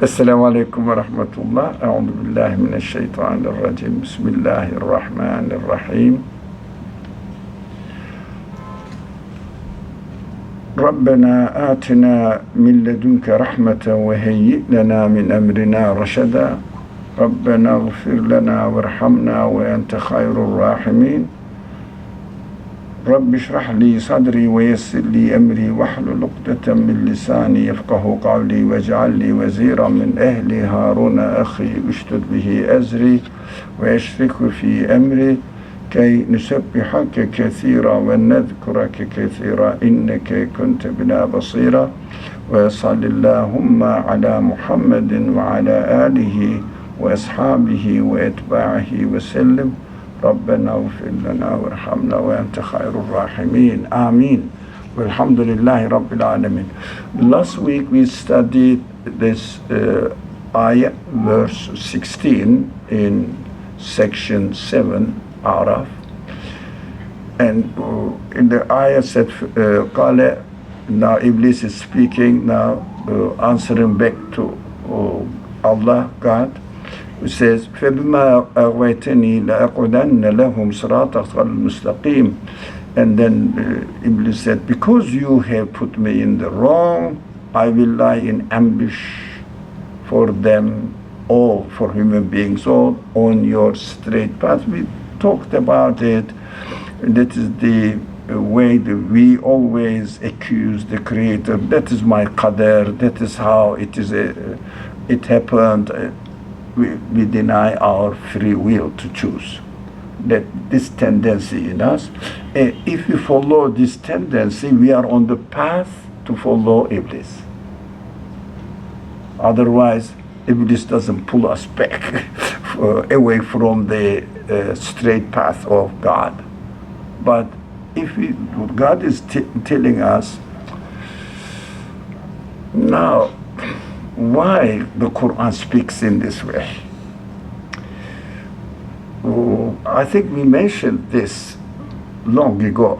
Esselamu Aleyküm ve Rahmetullah. Euzu billahi mineşşeytanirracim. Bismillahirrahmanirrahim. Rabbena atina min ledunke rahmeten ve heyyi lena min emrina raşeda. Rabbena gfir lena verhamna ve ente hayrul rahimin. Rabbi şrah li sadri ve yessir li emri ve hlul ukdeten min lisani yefkahu kavli ve cealli veziran min ehli Haruna ahi üştüd bihi ezri ve eşrikü fi emri key nusebbihake kethira ve nezkurake kethira inneke kunte bina basira ve sallillahumma ala Muhammedin ve ala alihi ve ashabihi ve etba'ihi ve sellim. Rabbena ufir lana verhamna ve ente hayrul rahimin. Amin. Velhamdülillahi Rabbil alemin. Last week we studied this ayah, verse 16 in section 7, Araf. And in the ayah said, Qale, now Iblis is speaking, now answering back to Allah, God. It says, فَبِمَا أَغْوَيْتَنِي لَأَقْعُدَنَّ لَهُمْ صِرَاطَكَ الْمُسْتَقِيمِ. And then Iblis said, because you have put me in the wrong, I will lie in ambush for them, all, for human beings, all on your straight path. We talked about it. That is the way that we always accuse the Creator. That is my qadar. That is how it is. It happened. We deny our free will to choose. That this tendency in us, if we follow this tendency, we are on the path to follow Iblis. Otherwise, Iblis doesn't pull us back away from the straight path of God. But if God is telling us now, why the Qur'an speaks in this way? I think we mentioned this long ago.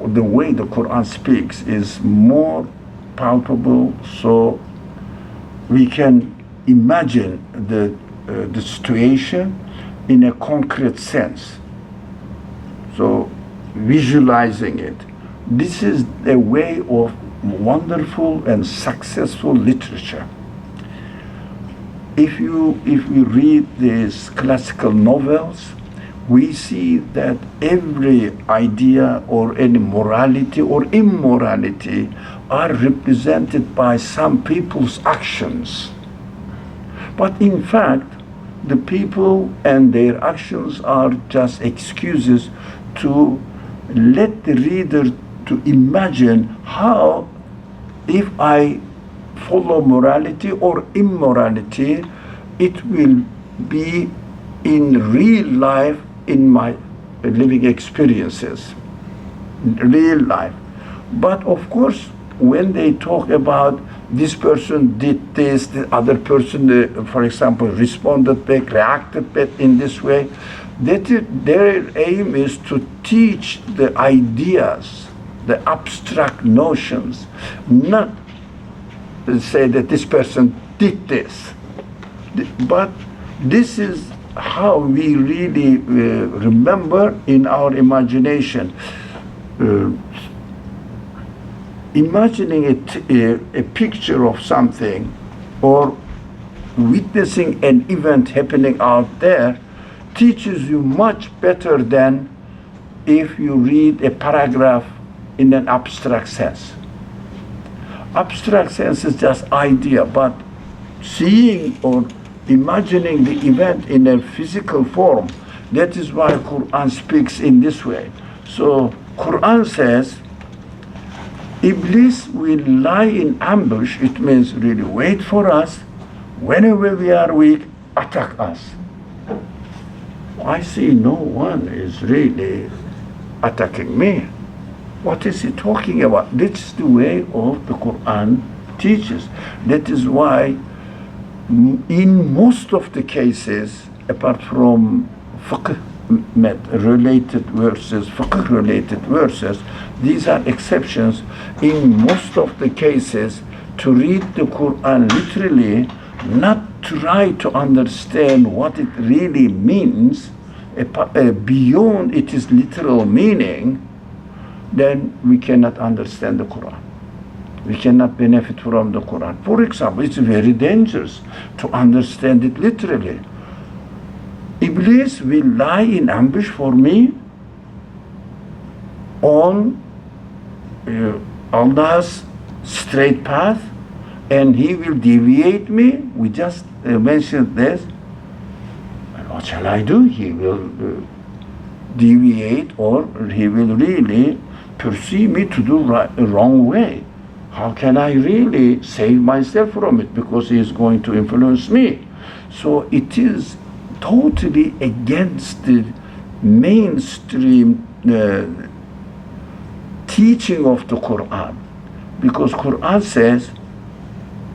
The way the Qur'an speaks is more palpable, so we can imagine the situation in a concrete sense. So visualizing it. This is a way of wonderful and successful literature. If we read these classical novels, we see that every idea or any morality or immorality are represented by some people's actions. But in fact, the people and their actions are just excuses to let the reader to imagine how, if I follow morality or immorality, it will be in real life, in my living experiences, real life. But of course, when they talk about this person did this, the other person, for example, responded back, reacted back in this way, their aim is to teach the ideas, the abstract notions, not say that this person did this. But this is how we really remember in our imagination. Imagining a picture of something or witnessing an event happening out there teaches you much better than if you read a paragraph in an abstract sense. Abstract sense is just idea, but seeing or imagining the event in a physical form, that is why Qur'an speaks in this way. So Qur'an says, Iblis will lie in ambush. It means really wait for us. Whenever we are weak, attack us. I see no one is really attacking me. What is he talking about? That's the way of the Qur'an teaches. That is why in most of the cases, apart from fiqh related verses, these are exceptions. In most of the cases, to read the Qur'an literally, not try to understand what it really means beyond its literal meaning, then we cannot understand the Quran. We cannot benefit from the Quran. For example, it's very dangerous to understand it literally. Iblis will lie in ambush for me on Allah's straight path, and he will deviate me. We just mentioned this. What shall I do? He will deviate, or he will really pursue me to do wrong way. How can I really save myself from it? Because he is going to influence me. So it is totally against the mainstream teaching of the Qur'an. Because Qur'an says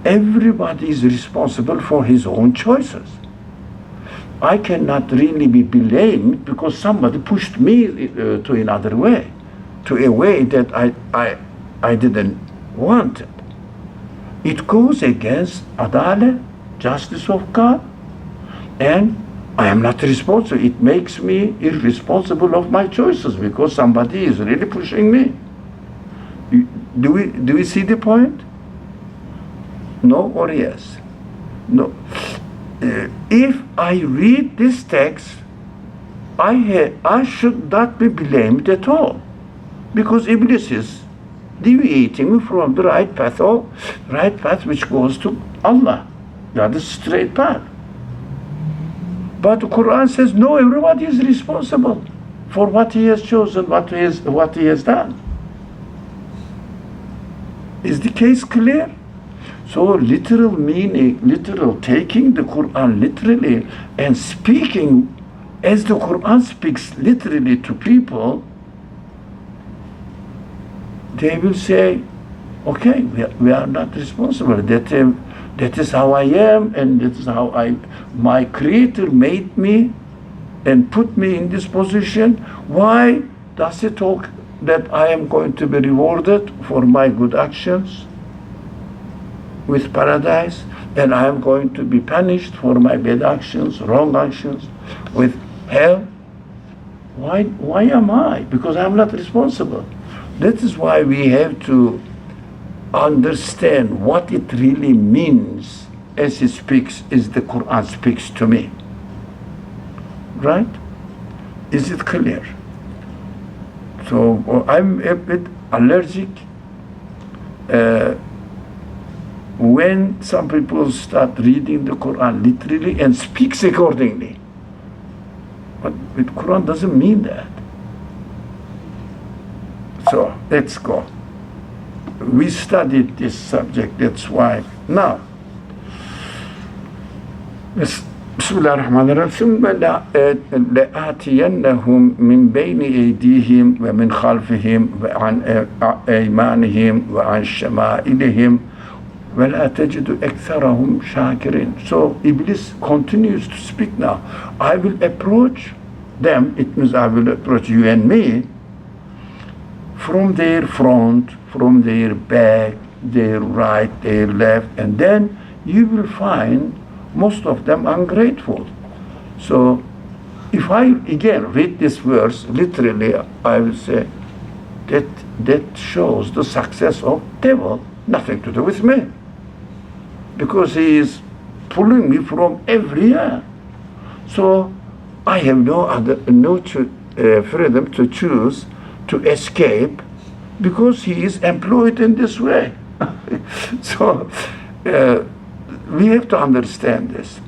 everybody is responsible for his own choices. I cannot really be blamed because somebody pushed me to another way, to a way that I didn't want it. It goes against Adalah, justice of God, and I am not responsible. It makes me irresponsible of my choices because somebody is really pushing me. Do we see the point? No or yes? No. If I read this text, I should not be blamed at all, because Iblis is deviating me from the right path which goes to Allah, that is straight path. But the Quran says no, everybody is responsible for what he has chosen, what he has done. Is the case clear? So literal meaning, literal taking the Quran literally and speaking as the Quran speaks literally to people, they will say, okay, we are not responsible. That is how I am, and that is how my Creator made me and put me in this position. Why does it talk that I am going to be rewarded for my good actions with paradise, and I am going to be punished for my bad actions, wrong actions, with hell? Why am I? Because I am not responsible. That is why we have to understand what it really means as it speaks, as the Quran speaks to me. Right? Is it clear? So I'm a bit allergic when some people start reading the Quran literally and speaks accordingly. But the Quran doesn't mean that. So let's go. We studied this subject, that's why. Now, بسم الله الرحمن الرحيم ثم لآتينهم من بين أيديهم ومن خلفهم وعن أيمانهم وعن شمائلهم ولا تجد أكثرهم شاكرين. So Iblis continues to speak now. I will approach them, it means I will approach you and me, from their front, from their back, their right, their left, and then you will find most of them ungrateful. So if I again read this verse literally, I will say that shows the success of devil, nothing to do with me, because he is pulling me from everywhere. So I have no freedom to choose to escape, because he is employed in this way. So we have to understand this.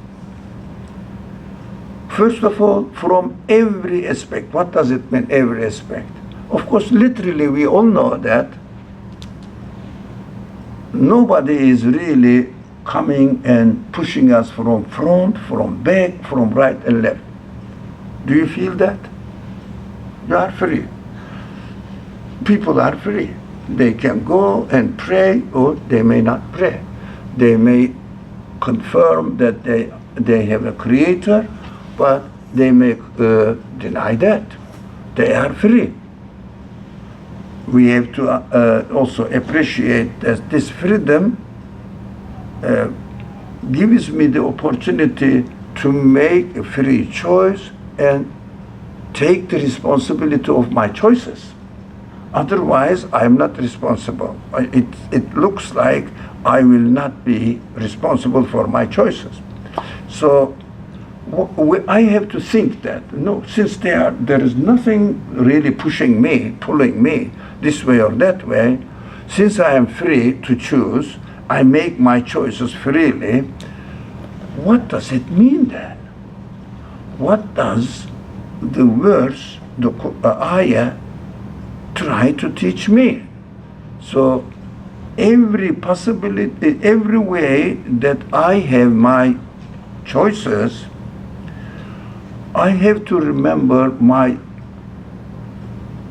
First of all, from every aspect. What does it mean, every aspect? Of course, literally, we all know that nobody is really coming and pushing us from front, from back, from right and left. Do you feel that? You are free. People are free. They can go and pray, or they may not pray. They may confirm that they have a creator, but they may deny that. They are free. We have to also appreciate that this freedom gives me the opportunity to make a free choice and take the responsibility of my choices. Otherwise, I am not responsible. It looks like I will not be responsible for my choices. So I have to think that, no, since there is nothing really pushing me, pulling me this way or that way, since I am free to choose, I make my choices freely. What does it mean then? What does the verse, the ayah, try to teach me? So every possibility, every way that I have my choices, I have to remember my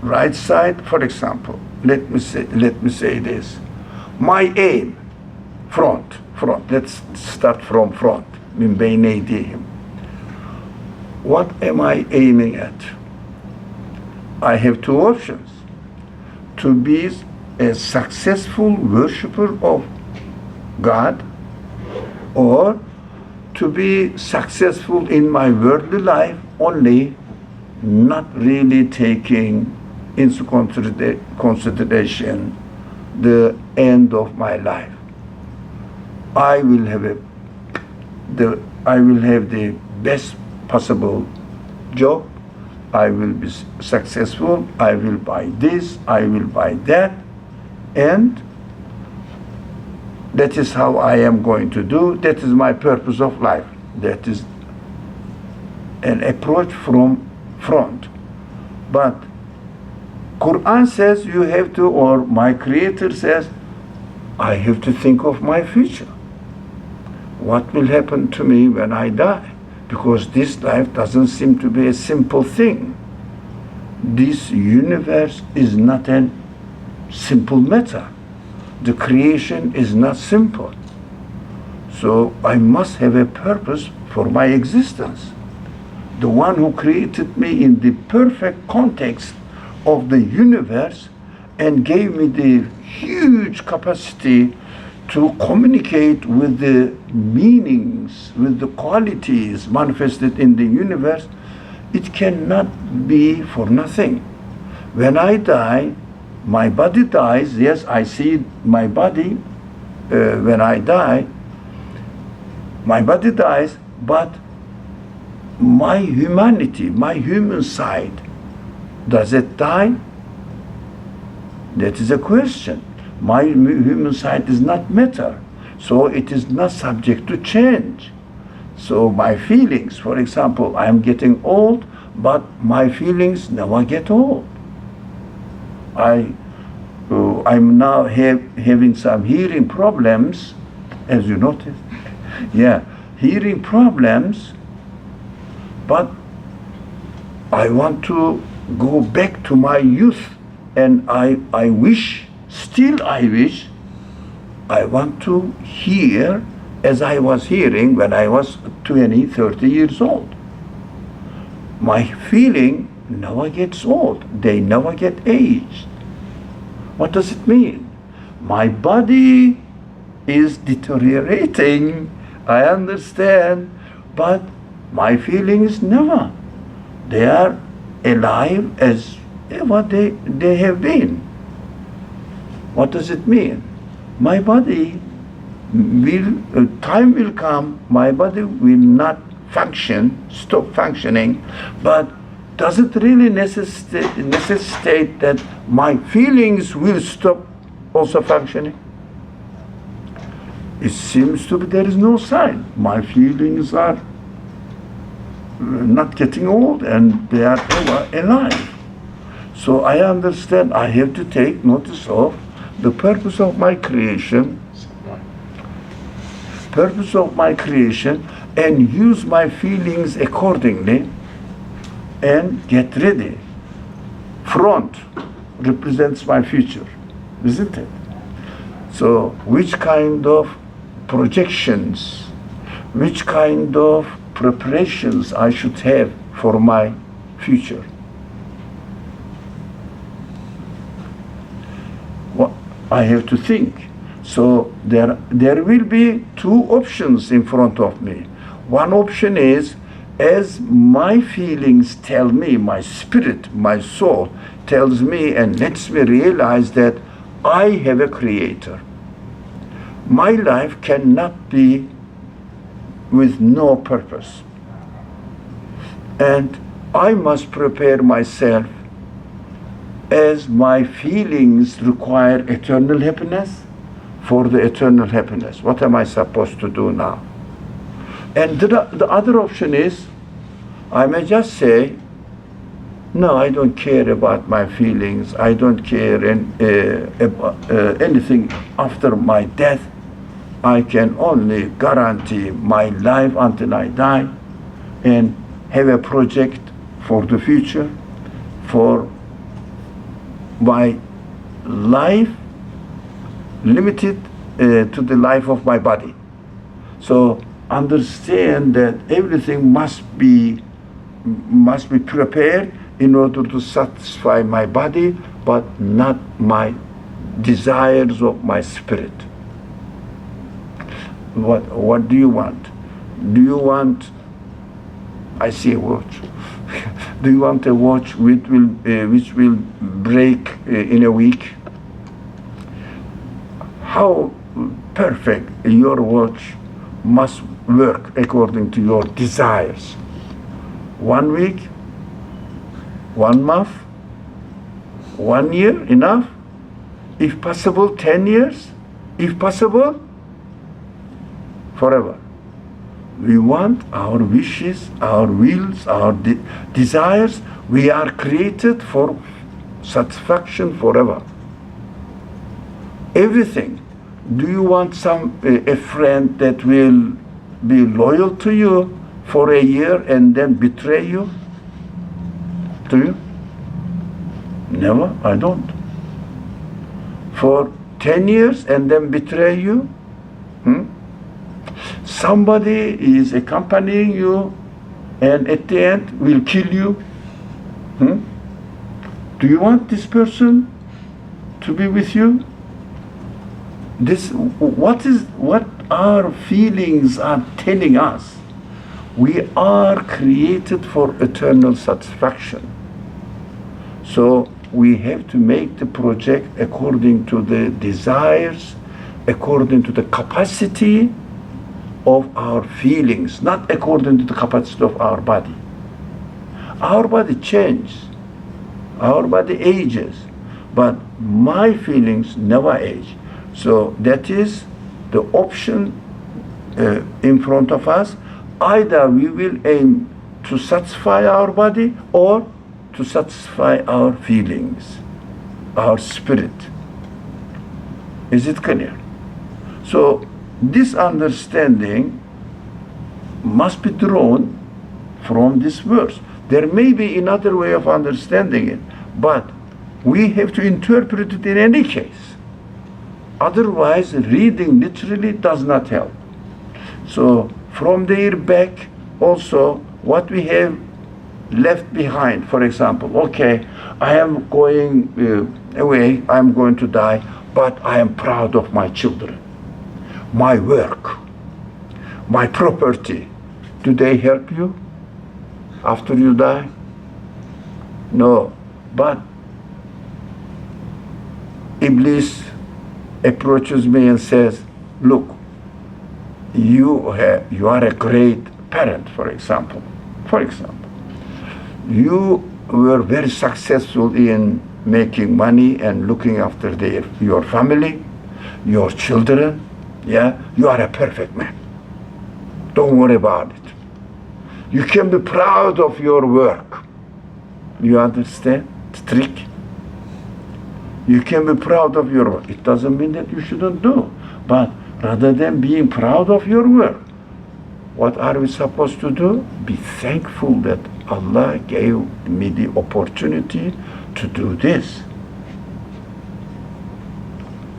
right side. For example, let me say this. My aim, front. Let's start from front. Min bayne eydihim. What am I aiming at? I have two options. To be a successful worshipper of God, or to be successful in my worldly life, only not really taking into consideration the end of my life. I will have the best possible job. I will be successful. I will buy this. I will buy that, and that is how I am going to do. That is my purpose of life. That is an approach from front. But Qur'an says you have to, or my Creator says, I have to think of my future. What will happen to me when I die? Because this life doesn't seem to be a simple thing. This universe is not a simple matter. The creation is not simple. So I must have a purpose for my existence. The one who created me in the perfect context of the universe and gave me the huge capacity to communicate with the meanings, with the qualities manifested in the universe, it cannot be for nothing. When I die, my body dies. Yes, I see my body when I die. My body dies, but my humanity, my human side, does it die? That is a question. My human side is not matter, so it is not subject to change. So my feelings, for example, I am getting old, but my feelings never get old. I'm now having some hearing problems, as you noticed. Yeah, hearing problems, but I want to go back to my youth, and I wish, still I wish, I want to hear as I was hearing when I was 20, 30 years old. My feeling never gets old. They never get aged. What does it mean? My body is deteriorating, I understand, but my feelings never. They are alive as ever they have been. What does it mean? My body time will come, my body will not stop functioning, but does it really necessitate that my feelings will stop also functioning? It seems to be there is no sign. My feelings are not getting old and they are ever alive. So I understand I have to take notice of the purpose of my creation, and use my feelings accordingly and get ready. Front represents my future, isn't it? So which kind of projections, which kind of preparations I should have for my future? Well, I have to think. So there will be two options in front of me. One option is, as my feelings tell me, my spirit, my soul tells me and lets me realize that I have a creator. My life cannot be with no purpose. And I must prepare myself as my feelings require eternal happiness for the eternal happiness. What am I supposed to do now? And the other option is, I may just say, no, I don't care about my feelings. I don't care about anything after my death. I can only guarantee my life until I die and have a project for the future, for my life limited to the life of my body. So understand that everything must be prepared in order to satisfy my body, but not my desires of my spirit. What do you want? Do you want, I see a watch. Do you want a watch which will break in a week? How perfect your watch must work according to your desires. 1 week, 1 month, 1 year, enough? If possible, 10 years? If possible, forever. We want our wishes, our wills, our desires. We are created for satisfaction forever. Everything. Do you want a friend that will be loyal to you for a year and then betray you? Do you? Never, I don't. For 10 years and then betray you? Somebody is accompanying you and at the end will kill you. Do you want this person to be with you? What our feelings are telling us. We are created for eternal satisfaction. So we have to make the project according to the desires, according to the capacity of our feelings, not according to the capacity of our body. Our body changes, our body ages, but my feelings never age. So that is the option in front of us. Either we will aim to satisfy our body or to satisfy our feelings, our spirit. Is it clear? So this understanding must be drawn from this verse. There may be another way of understanding it, but we have to interpret it in any case. Otherwise, reading literally does not help. So from there back, also what we have left behind, for example, okay, I am going away, I am going to die, but I am proud of my children, my work, my property. Do they help you after you die? No. But Iblis approaches me and says, look, you are a great parent, for example. You were very successful in making money and looking after your family, your children. Yeah, you are a perfect man. Don't worry about it. You can be proud of your work. You understand the trick? You can be proud of your work. It doesn't mean that you shouldn't do. But rather than being proud of your work, what are we supposed to do? Be thankful that Allah gave me the opportunity to do this.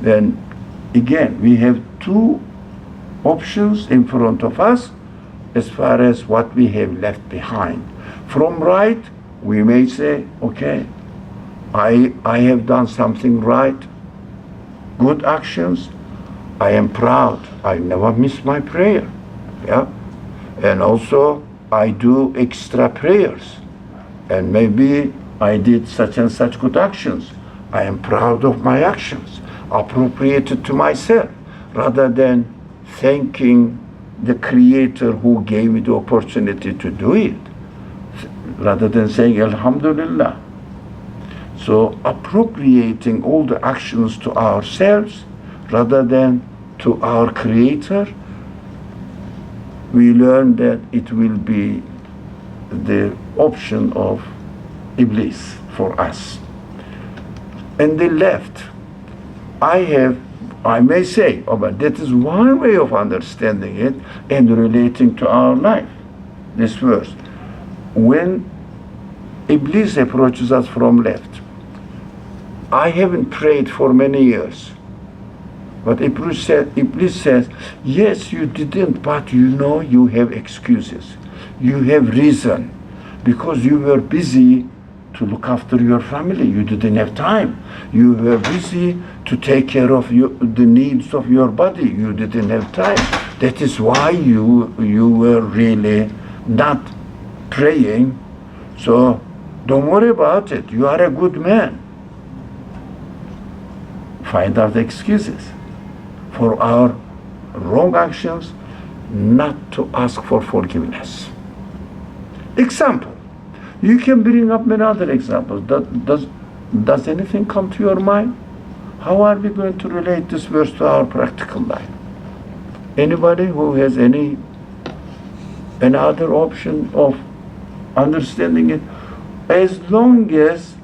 Then again, we have two options in front of us as far as what we have left behind. From right, we may say, okay, I have done something right, good actions. I am proud. I never miss my prayer. Yeah. And also I do extra prayers. And maybe I did such and such good actions. I am proud of my actions, appropriated to myself, rather than thanking the Creator who gave me the opportunity to do it, rather than saying Alhamdulillah. So appropriating all the actions to ourselves rather than to our Creator, we learn that it will be the option of Iblis for us. And the left, I may say, but that is one way of understanding it and relating to our life. This verse. When Iblis approaches us from left, I haven't prayed for many years. But Iblis says, yes, you didn't, but you know you have excuses. You have reason. Because you were busy to look after your family. You didn't have time. You were busy to take care of the needs of your body. You didn't have time. That is why you were really not praying. So don't worry about it. You are a good man. Find out excuses for our wrong actions, not to ask for forgiveness. Example. You can bring up many other examples. Does anything come to your mind? How are we going to relate this verse to our practical life? Anybody who has any other option of understanding it? As long as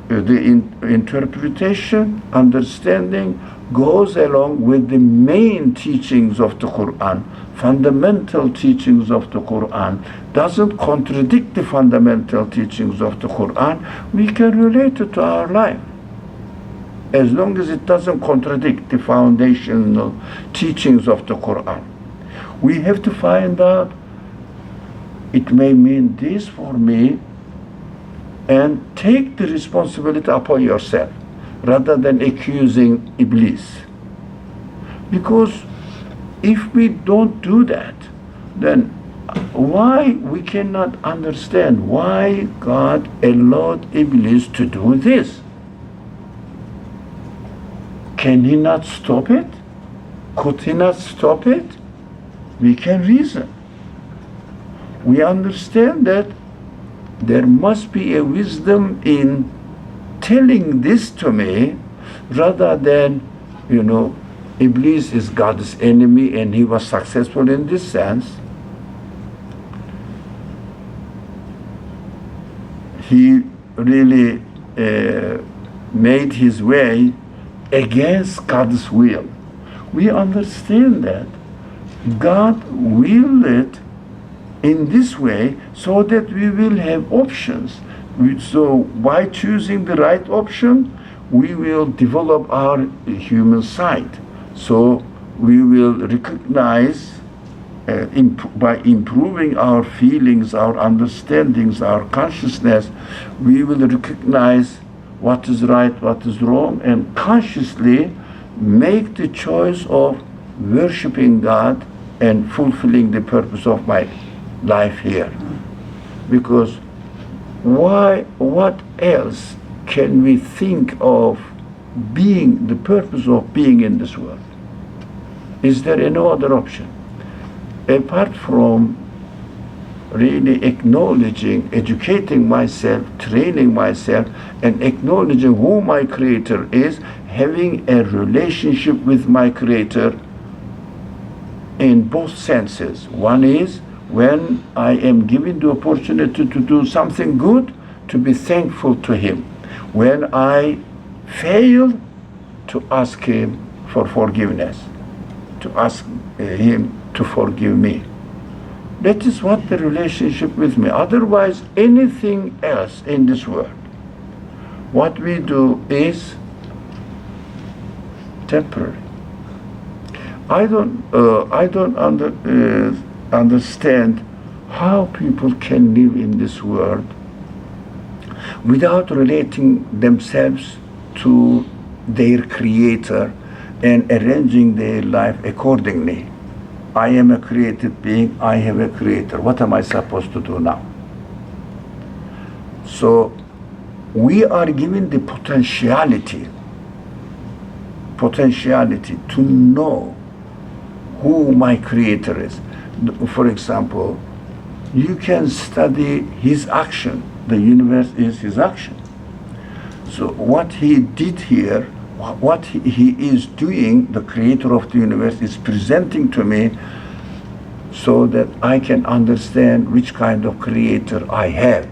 the interpretation, understanding goes along with the main teachings of the Qur'an, fundamental teachings of the Qur'an, doesn't contradict the fundamental teachings of the Qur'an, we can relate it to our life. As long as it doesn't contradict the foundational teachings of the Qur'an. We have to find out, it may mean this for me, and take the responsibility upon yourself rather than accusing Iblis. Because if we don't do that, then why we cannot understand why God allowed Iblis to do this? Can he not stop it? Could he not stop it? We can reason. We understand that there must be a wisdom in telling this to me rather than, Iblis is God's enemy and he was successful in this sense. He really made his way against God's will. We understand that God willed it in this way so that we will have options. So by choosing the right option, we will develop our human side. So we will recognize, by improving our feelings, our understandings, our consciousness, we will recognize what is right, what is wrong, and consciously make the choice of worshiping God and fulfilling the purpose of my life here. Because what else can we think of being the purpose of being in this world? Is there any other option? Apart from really acknowledging, educating myself, training myself, and acknowledging who my Creator is, having a relationship with my Creator in both senses. One is when I am given the opportunity to do something good, to be thankful to Him. When I fail, to ask Him for forgiveness, to ask Him to forgive me. That is what the relationship with me. Otherwise, anything else in this world, what we do is temporary. I don't understand how people can live in this world without relating themselves to their Creator and arranging their life accordingly. I am a created being, I have a creator. What am I supposed to do now? So we are given the potentiality to know who my creator is. For example, you can study his action. The universe is his action. So what he did here, what he is doing, the creator of the universe is presenting to me so that I can understand which kind of creator I have,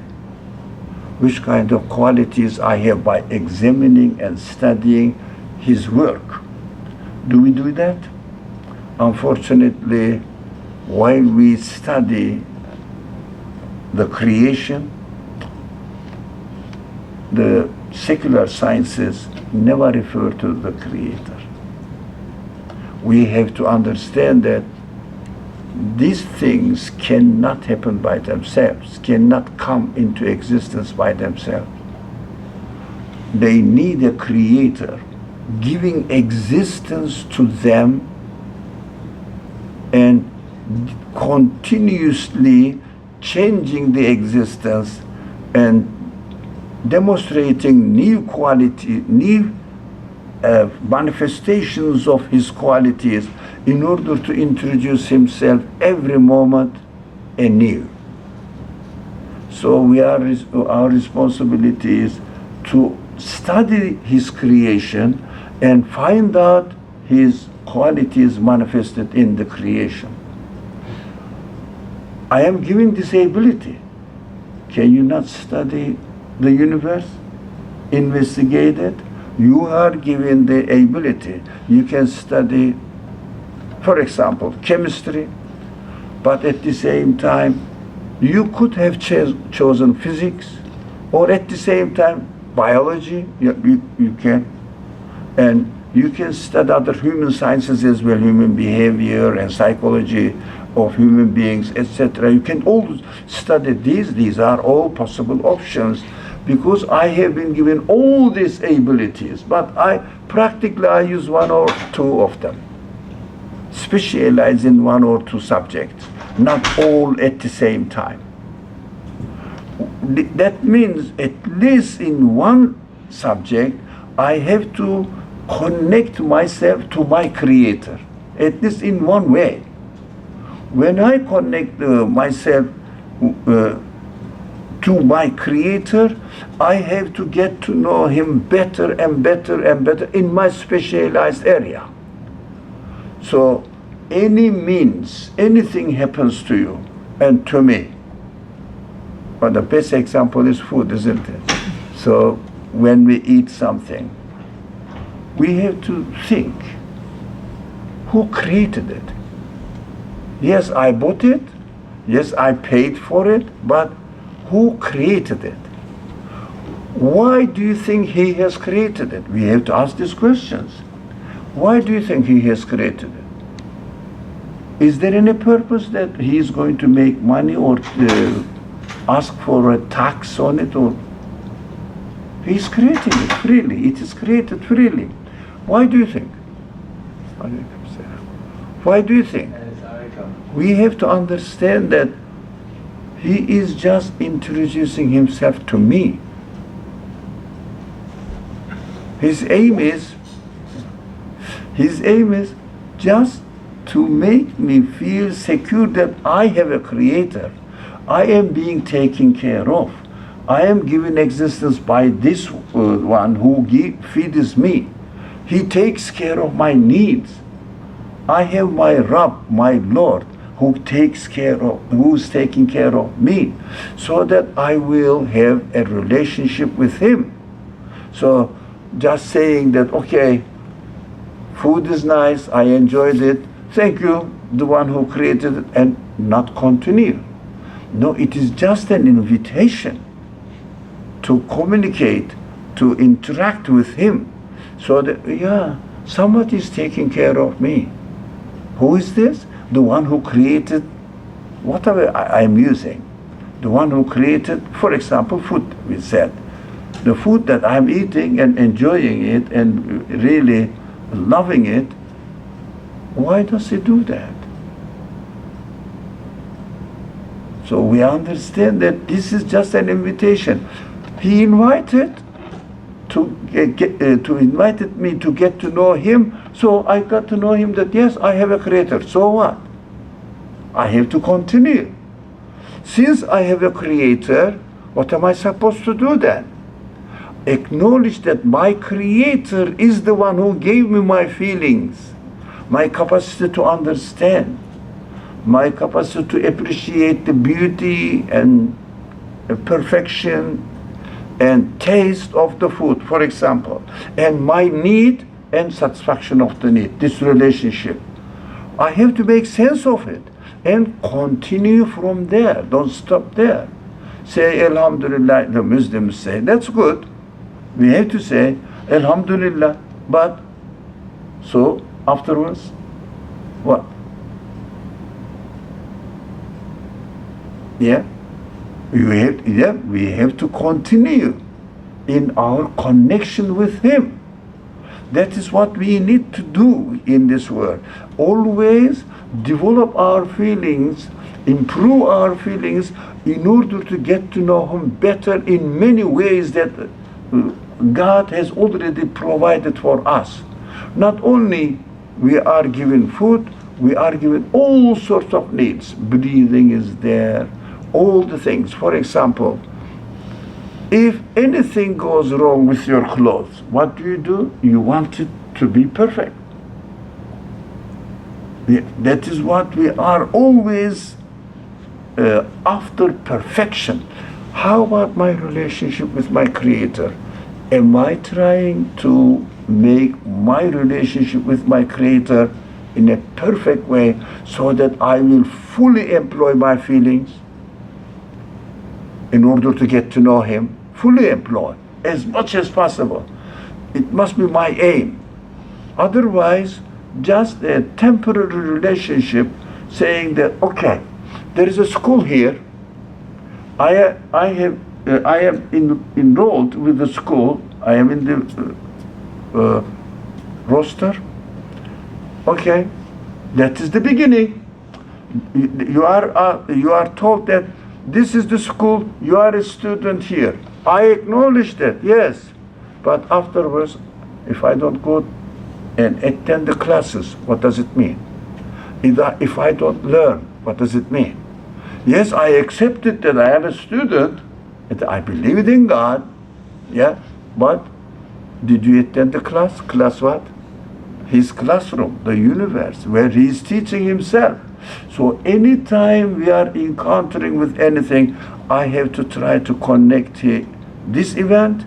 which kind of qualities I have by examining and studying his work. Do we do that? Unfortunately, while we study the creation, the secular sciences never refer to the creator. We have to understand that these things cannot happen by themselves, cannot come into existence by themselves. They need a creator giving existence to them and continuously changing the existence and demonstrating new quality, new manifestations of his qualities in order to introduce himself every moment anew. So our responsibility is to study his creation and find out his qualities manifested in the creation. I am given this ability. Can you not study the universe? Investigate it? You are given the ability. You can study, for example, chemistry, but at the same time, you could have chosen physics, or at the same time, biology, you can. And you can study other human sciences as well, human behavior and psychology of human beings, etc. You can all study these. These are all possible options because I have been given all these abilities, but I use one or two of them. Specialize in one or two subjects, not all at the same time. That means at least in one subject, I have to connect myself to my creator, at least in one way. When I connect myself to my creator, I have to get to know him better and better and better in my specialized area. So any means, anything happens to you and to me. But the best example is food, isn't it? So when we eat something, we have to think, who created it? Yes, I bought it. Yes, I paid for it. But who created it? Why do you think he has created it? We have to ask these questions. Why do you think he has created it? Is there any purpose that he is going to make money or ask for a tax on it? Or he's creating it freely. It is created freely. Why do you think? Why do you think? We have to understand that he is just introducing himself to me. His aim is just to make me feel secure that I have a creator. I am being taken care of. I am given existence by this one who feeds me. He takes care of my needs. I have my Rabb, my Lord, who's taking care of me, so that I will have a relationship with him. So just saying that, okay, food is nice, I enjoyed it, thank you, the one who created it, and not continue. No, it is just an invitation to communicate, to interact with him, so that, yeah, somebody is taking care of me. Who is this? The one who created whatever I'm using. The one who created, for example, food, we said. The food that I'm eating and enjoying it and really loving it, why does he do that? So we understand that this is just an invitation. He invited invited me to get to know him, so I got to know him that yes, I have a creator. So what? I have to continue. Since I have a creator, what am I supposed to do then? Acknowledge that my creator is the one who gave me my feelings, my capacity to understand, my capacity to appreciate the beauty and perfection and taste of the food, for example, and my need and satisfaction of the need, this relationship. I have to make sense of it and continue from there. Don't stop there. Say Alhamdulillah, the Muslims say, that's good. We have to say Alhamdulillah, but so afterwards, what? Yeah, we have to continue in our connection with Him. That is what we need to do in this world. Always develop our feelings, improve our feelings in order to get to know Him better in many ways that God has already provided for us. Not only we are given food, we are given all sorts of needs. Breathing is there, all the things. For example, if anything goes wrong with your clothes, what do? You want it to be perfect. That is what we are always after perfection. How about my relationship with my Creator? Am I trying to make my relationship with my Creator in a perfect way so that I will fully employ my feelings in order to get to know Him? Fully employ as much as possible. It must be my aim. Otherwise, just a temporary relationship saying that, okay, there is a school here. I am enrolled with the school. I am in the roster. Okay, that is the beginning. You are told that this is the school. You are a student here. I acknowledge that, yes, but afterwards, if I don't go and attend the classes, what does it mean? If I don't learn, what does it mean? Yes, I accepted that I am a student, and I believe in God, yeah, but did you attend the class? Class what? His classroom, the universe, where He is teaching Himself. So anytime we are encountering with anything, I have to try to connect this event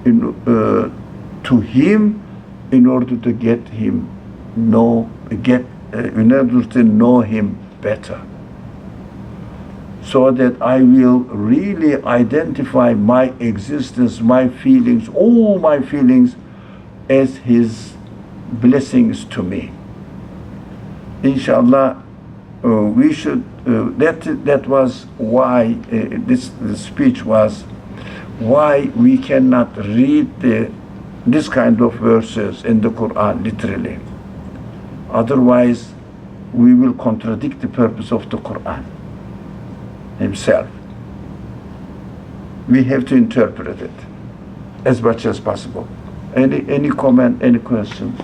to Him in order to get Him in order to know Him better, so that I will really identify my existence, my feelings, all my feelings as His blessings to me. Inshallah, we should. That was why this speech was why we cannot read this kind of verses in the Qur'an literally. Otherwise, we will contradict the purpose of the Qur'an Himself. We have to interpret it as much as possible. Any comment, any question?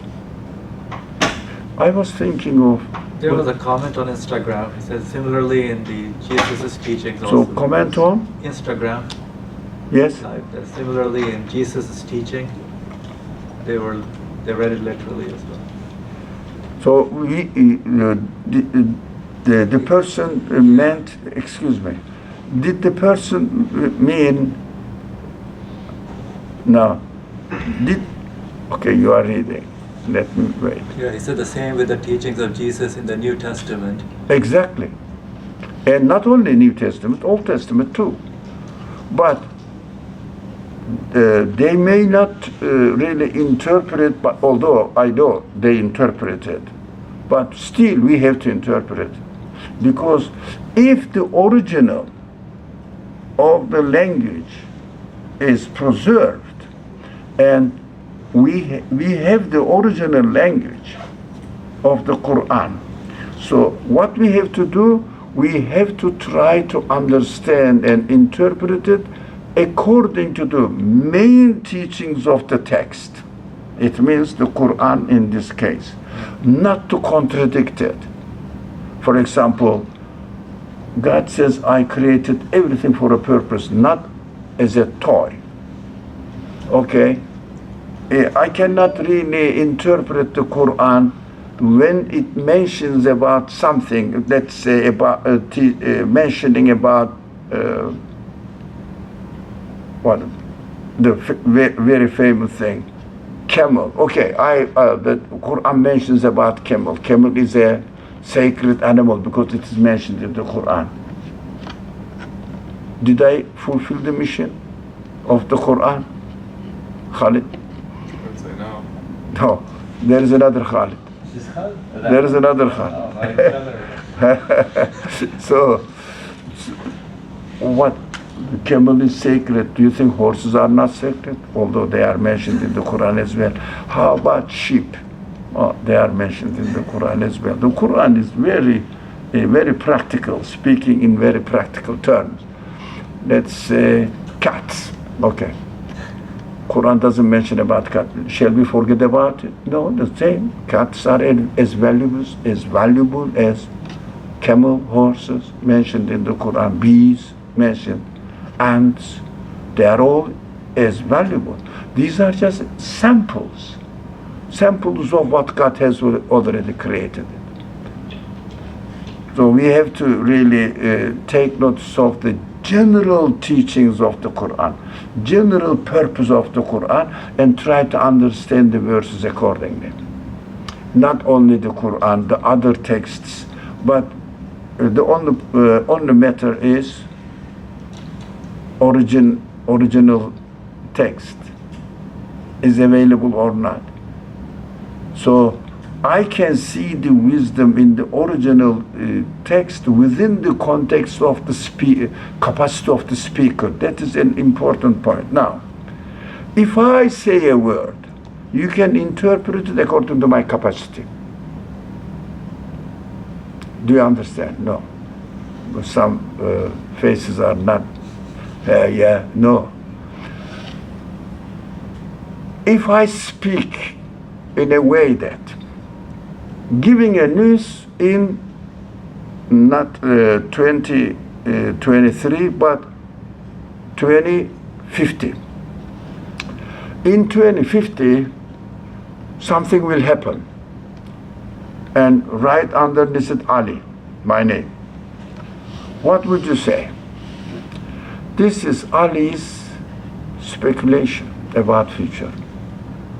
I was thinking of... There was a comment on Instagram. It says similarly in the Jesus' teachings So also. comment on? Instagram. Yes? Similarly in Jesus' teaching, they read it literally as well. So the person meant, excuse me, did the person mean, no, okay, you are reading, let me wait. Yeah, he said the same with the teachings of Jesus in the New Testament. Exactly. And not only New Testament, Old Testament too. But they may not really interpret, but although I know they interpreted, but still we have to interpret. Because if the original of the language is preserved and we have the original language of the Qur'an. So what we have to do, we have to try to understand and interpret it according to the main teachings of the text. It means the Qur'an in this case, not to contradict it. For example, God says, I created everything for a purpose, not as a toy. Okay? I cannot really interpret the Quran when it mentions about something, let's say about mentioning about what the very famous thing, camel. Okay, the Quran mentions about camel. Camel is a sacred animal because it is mentioned in the Quran. Did I fulfill the mission of the Quran, Khalid? I'd say no. No, there is another Khalid. There is another Khalid. So, what? The camel is sacred. Do you think horses are not sacred? Although they are mentioned in the Quran as well. How about sheep? Oh, they are mentioned in the Quran as well. The Quran is very practical, speaking in very practical terms. Let's say cats. Okay. Quran doesn't mention about cats. Shall we forget about it? No, the same. Cats are as valuable as camel, horses mentioned in the Quran. Bees mentioned. Ants. They are all as valuable. These are just samples of what God has already created. So we have to really take notice of the general teachings of the Quran, general purpose of the Quran, and try to understand the verses accordingly. Not only the Quran, the other texts, but the only matter is original text is available or not. So I can see the wisdom in the original text within the context of the capacity of the speaker. That is an important point. Now, if I say a word, you can interpret it according to my capacity. Do you understand? No. Some faces are not, no. If I speak in a way that giving a news in not 2023 but 2050. In 2050, something will happen. And right underneath it, Ali, my name. What would you say? This is Ali's speculation about future.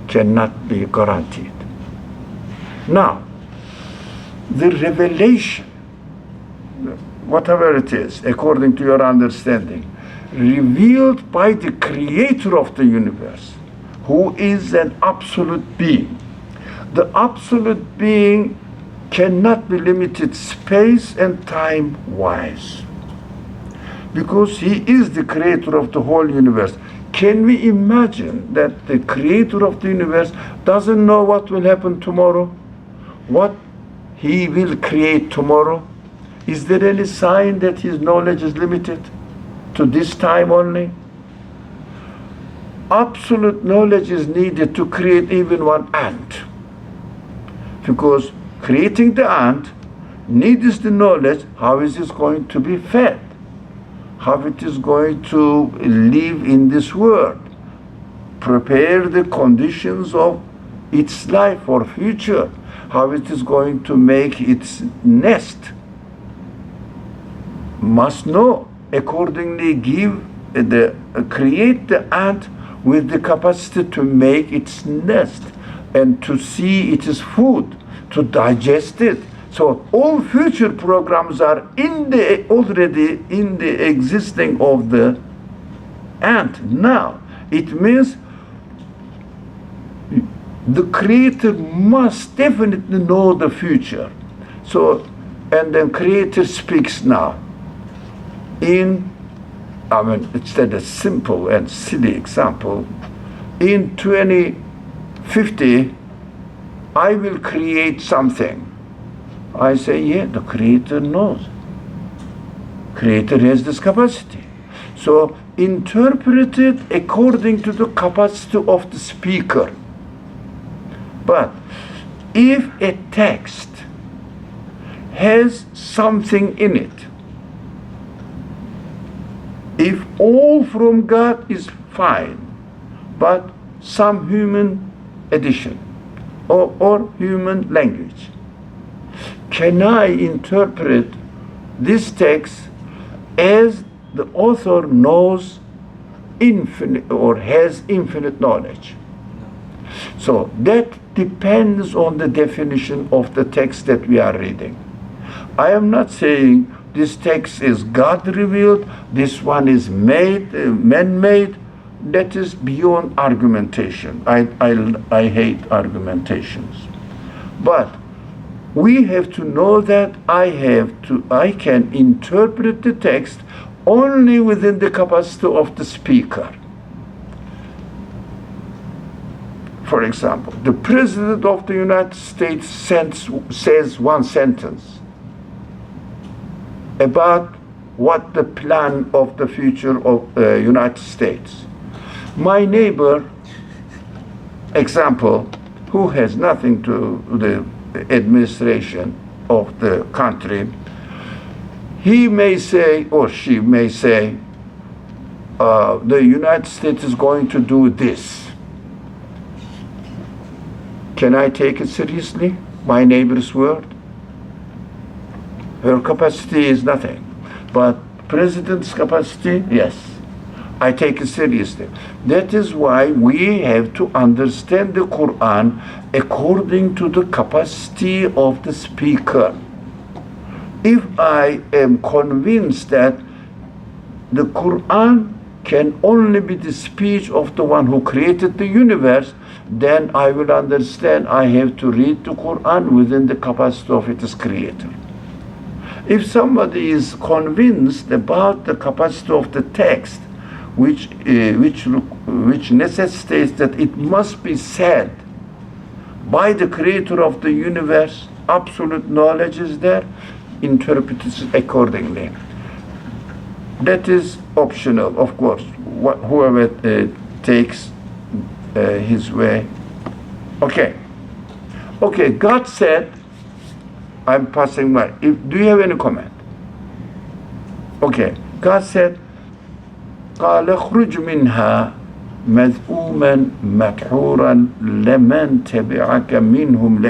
Cannot be guaranteed. Now, the revelation, whatever it is, according to your understanding, revealed by the creator of the universe, who is an absolute being. The absolute being cannot be limited space and time-wise, because he is the creator of the whole universe. Can we imagine that the creator of the universe doesn't know what will happen tomorrow? What he will create tomorrow? Is there any sign that his knowledge is limited to this time only? Absolute knowledge is needed to create even one ant, because creating the ant needs the knowledge how is it going to be fed, how it is going to live in this world, prepare the conditions of its life for future, how it is going to make its nest. Must know, accordingly create the ant with the capacity to make its nest and to see its food, to digest it. So all future programs are already in the existing of the ant. Now, it means the creator must definitely know the future. So, and then creator speaks now. It's a simple and silly example. In 20 50, I will create something. I say, yeah, the Creator knows. Creator has this capacity. So interpret it according to the capacity of the speaker. But if a text has something in it, if all from God is fine, but some human addition or human language, can I interpret this text as the author knows infinite or has infinite knowledge? So that depends on the definition of the text that we are reading. I am not saying this text is God revealed, this one is man-made. That is beyond argumentation. I hate argumentations. But we have to know that I can interpret the text only within the capacity of the speaker. For example, the President of the United States says one sentence about what the plan of the future of the United States. My neighbor, example, who has nothing to the administration of the country, he may say, or she may say, the United States is going to do this. Can I take it seriously? My neighbor's word? Her capacity is nothing. But President's capacity, yes. I take it seriously. That is why we have to understand the Qur'an according to the capacity of the speaker. If I am convinced that the Qur'an can only be the speech of the one who created the universe, then I will understand I have to read the Qur'an within the capacity of its creator. If somebody is convinced about the capacity of the text, which necessitates that it must be said by the creator of the universe, absolute knowledge is there, interpret it accordingly. That is optional, of course. Whoever takes his way. Okay, God said, I'm passing by. Do you have any comment? Okay, God said, قال اخرج منها مذءوما مدحورا لمن تبعك منهم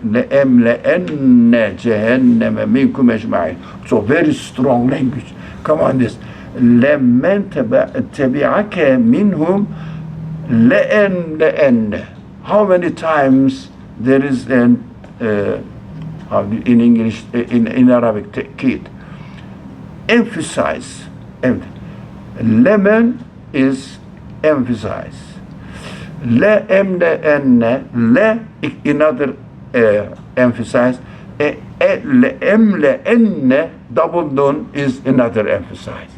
لأملأن جهنم منكم أجمعين. So very strong language. Come on, this. لمن تبعك منهم لأملأن. How many times there is an in English, in Arabic, ta'kid, emphasize. Lemon is emphasize. La emla'anna, la another emphasize. Emla'anna, double nun, is another emphasize.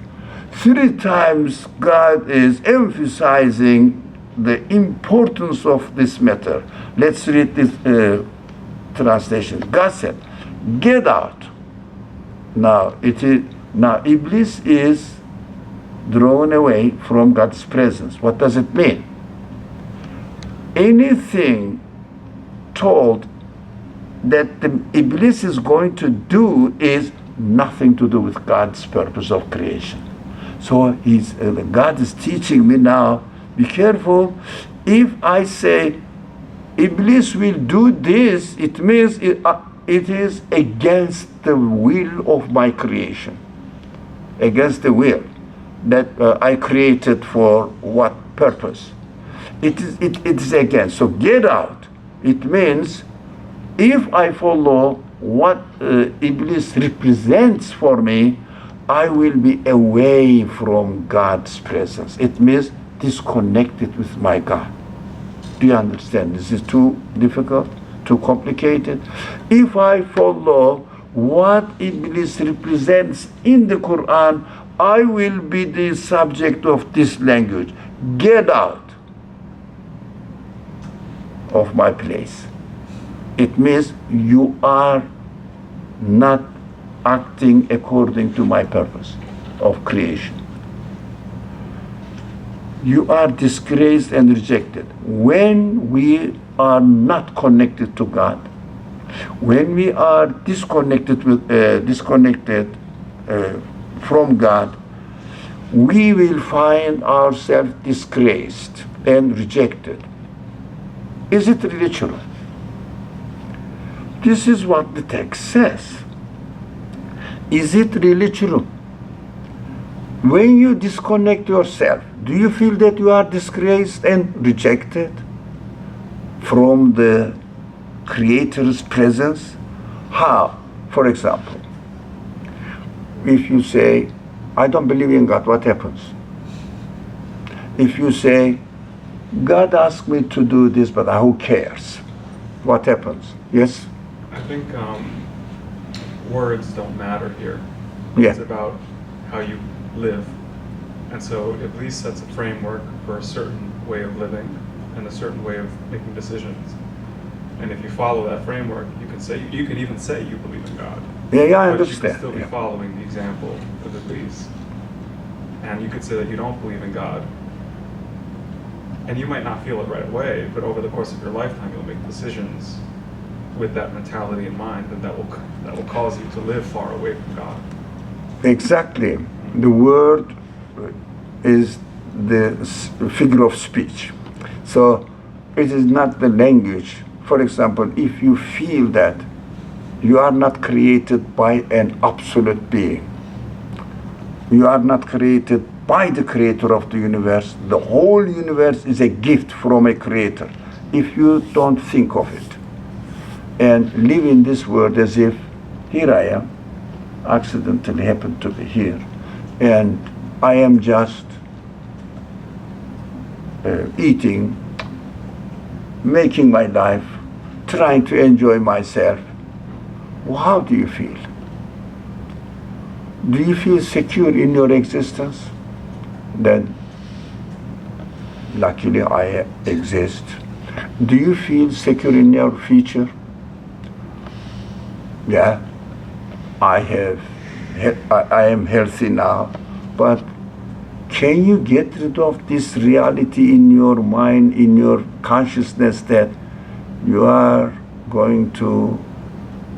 3 times God is emphasizing the importance of this matter. Let's read this translation. God said, get out. Now Iblis is drawn away from God's presence. What does it mean? Anything told that the Iblis is going to do is nothing to do with God's purpose of creation. So God is teaching me now, be careful. If I say Iblis will do this, it means it is against the will of my creation, against the will that I created for what purpose. It is against. So get out. It means if I follow what Iblis represents for me, I will be away from God's presence. It means disconnected with my God. Do you understand? This is too difficult, too complicated. If I follow what Iblis represents in the Quran, I will be the subject of this language. Get out. of my place. It means you are not acting according to my purpose of creation. You are disgraced and rejected. When we are not connected to God, when we are disconnected from God, we will find ourselves disgraced and rejected. Is it really true? This is what the text says. Is it really true? When you disconnect yourself, do you feel that you are disgraced and rejected from the Creator's presence? How? For example, if you say, I don't believe in God, what happens? If you say, God asked me to do this, but who cares? What happens? Yes? I think words don't matter here. Yeah. It's about how you live. And so Iblis sets a framework for a certain way of living and a certain way of making decisions. And if you follow that framework, you can even say you believe in God. Yeah, I but understand. you can still be following the example of Iblis. And you could say that you don't believe in God. And you might not feel it right away, but over the course of your lifetime, you'll make decisions with that mentality in mind, and that will cause you to live far away from God. Exactly. The word is the figure of speech. So it is not the language. For example, if you feel that you are not created by an absolute being, you are not created by the creator of the universe, the whole universe is a gift from a creator. If you don't think of it and live in this world as if here I am, accidentally happened to be here, and I am just eating, making my life, trying to enjoy myself, well, how do you feel? Do you feel secure in your existence? Then, luckily I exist. Do you feel secure in your future? Yeah, I am healthy now, but can you get rid of this reality in your mind, in your consciousness, that you are going to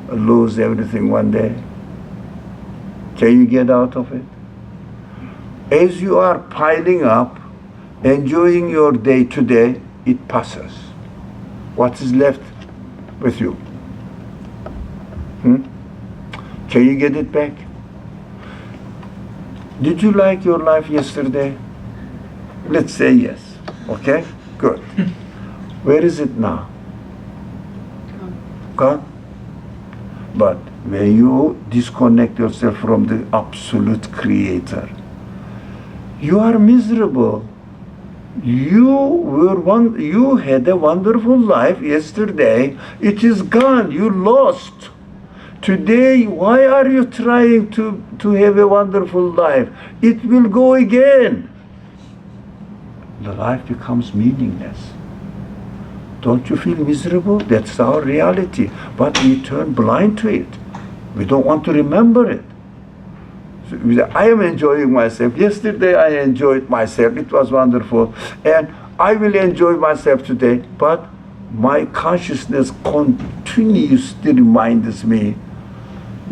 lose everything one day? Can you get out of it? As you are piling up, enjoying your day to day, it passes. What is left with you? Can you get it back? Did you like your life yesterday? Let's say yes. Okay? Good. Where is it now? Gone? But when you disconnect yourself from the absolute creator, you are miserable. You had a wonderful life yesterday. It is gone. You lost. Today, why are you trying to have a wonderful life? It will go again. The life becomes meaningless. Don't you feel miserable? That's our reality. But we turn blind to it. We don't want to remember it. So I am enjoying myself. Yesterday I enjoyed myself. It was wonderful. And I will enjoy myself today. But my consciousness continuously reminds me,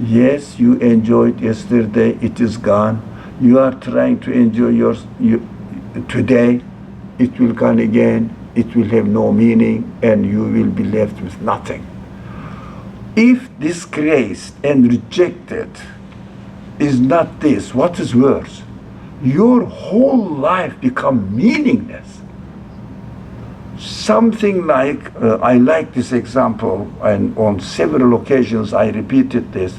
yes, you enjoyed yesterday. It is gone. You are trying to enjoy today. It will come again. It will have no meaning, and you will be left with nothing. If disgraced and rejected is not this, what is worse? Your whole life become meaningless. Something like, I like this example, and on several occasions I repeated this,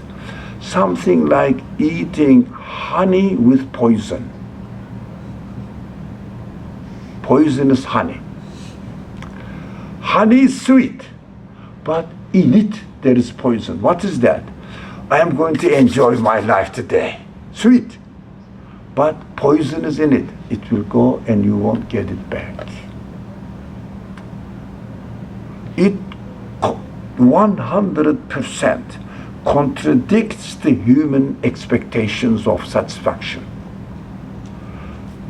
something like eating honey with poison. Poisonous honey. Honey is sweet, but in it there is poison. What is that? I am going to enjoy my life today. Sweet, but poison is in it. It will go and you won't get it back. it 100% contradicts the human expectations of satisfaction.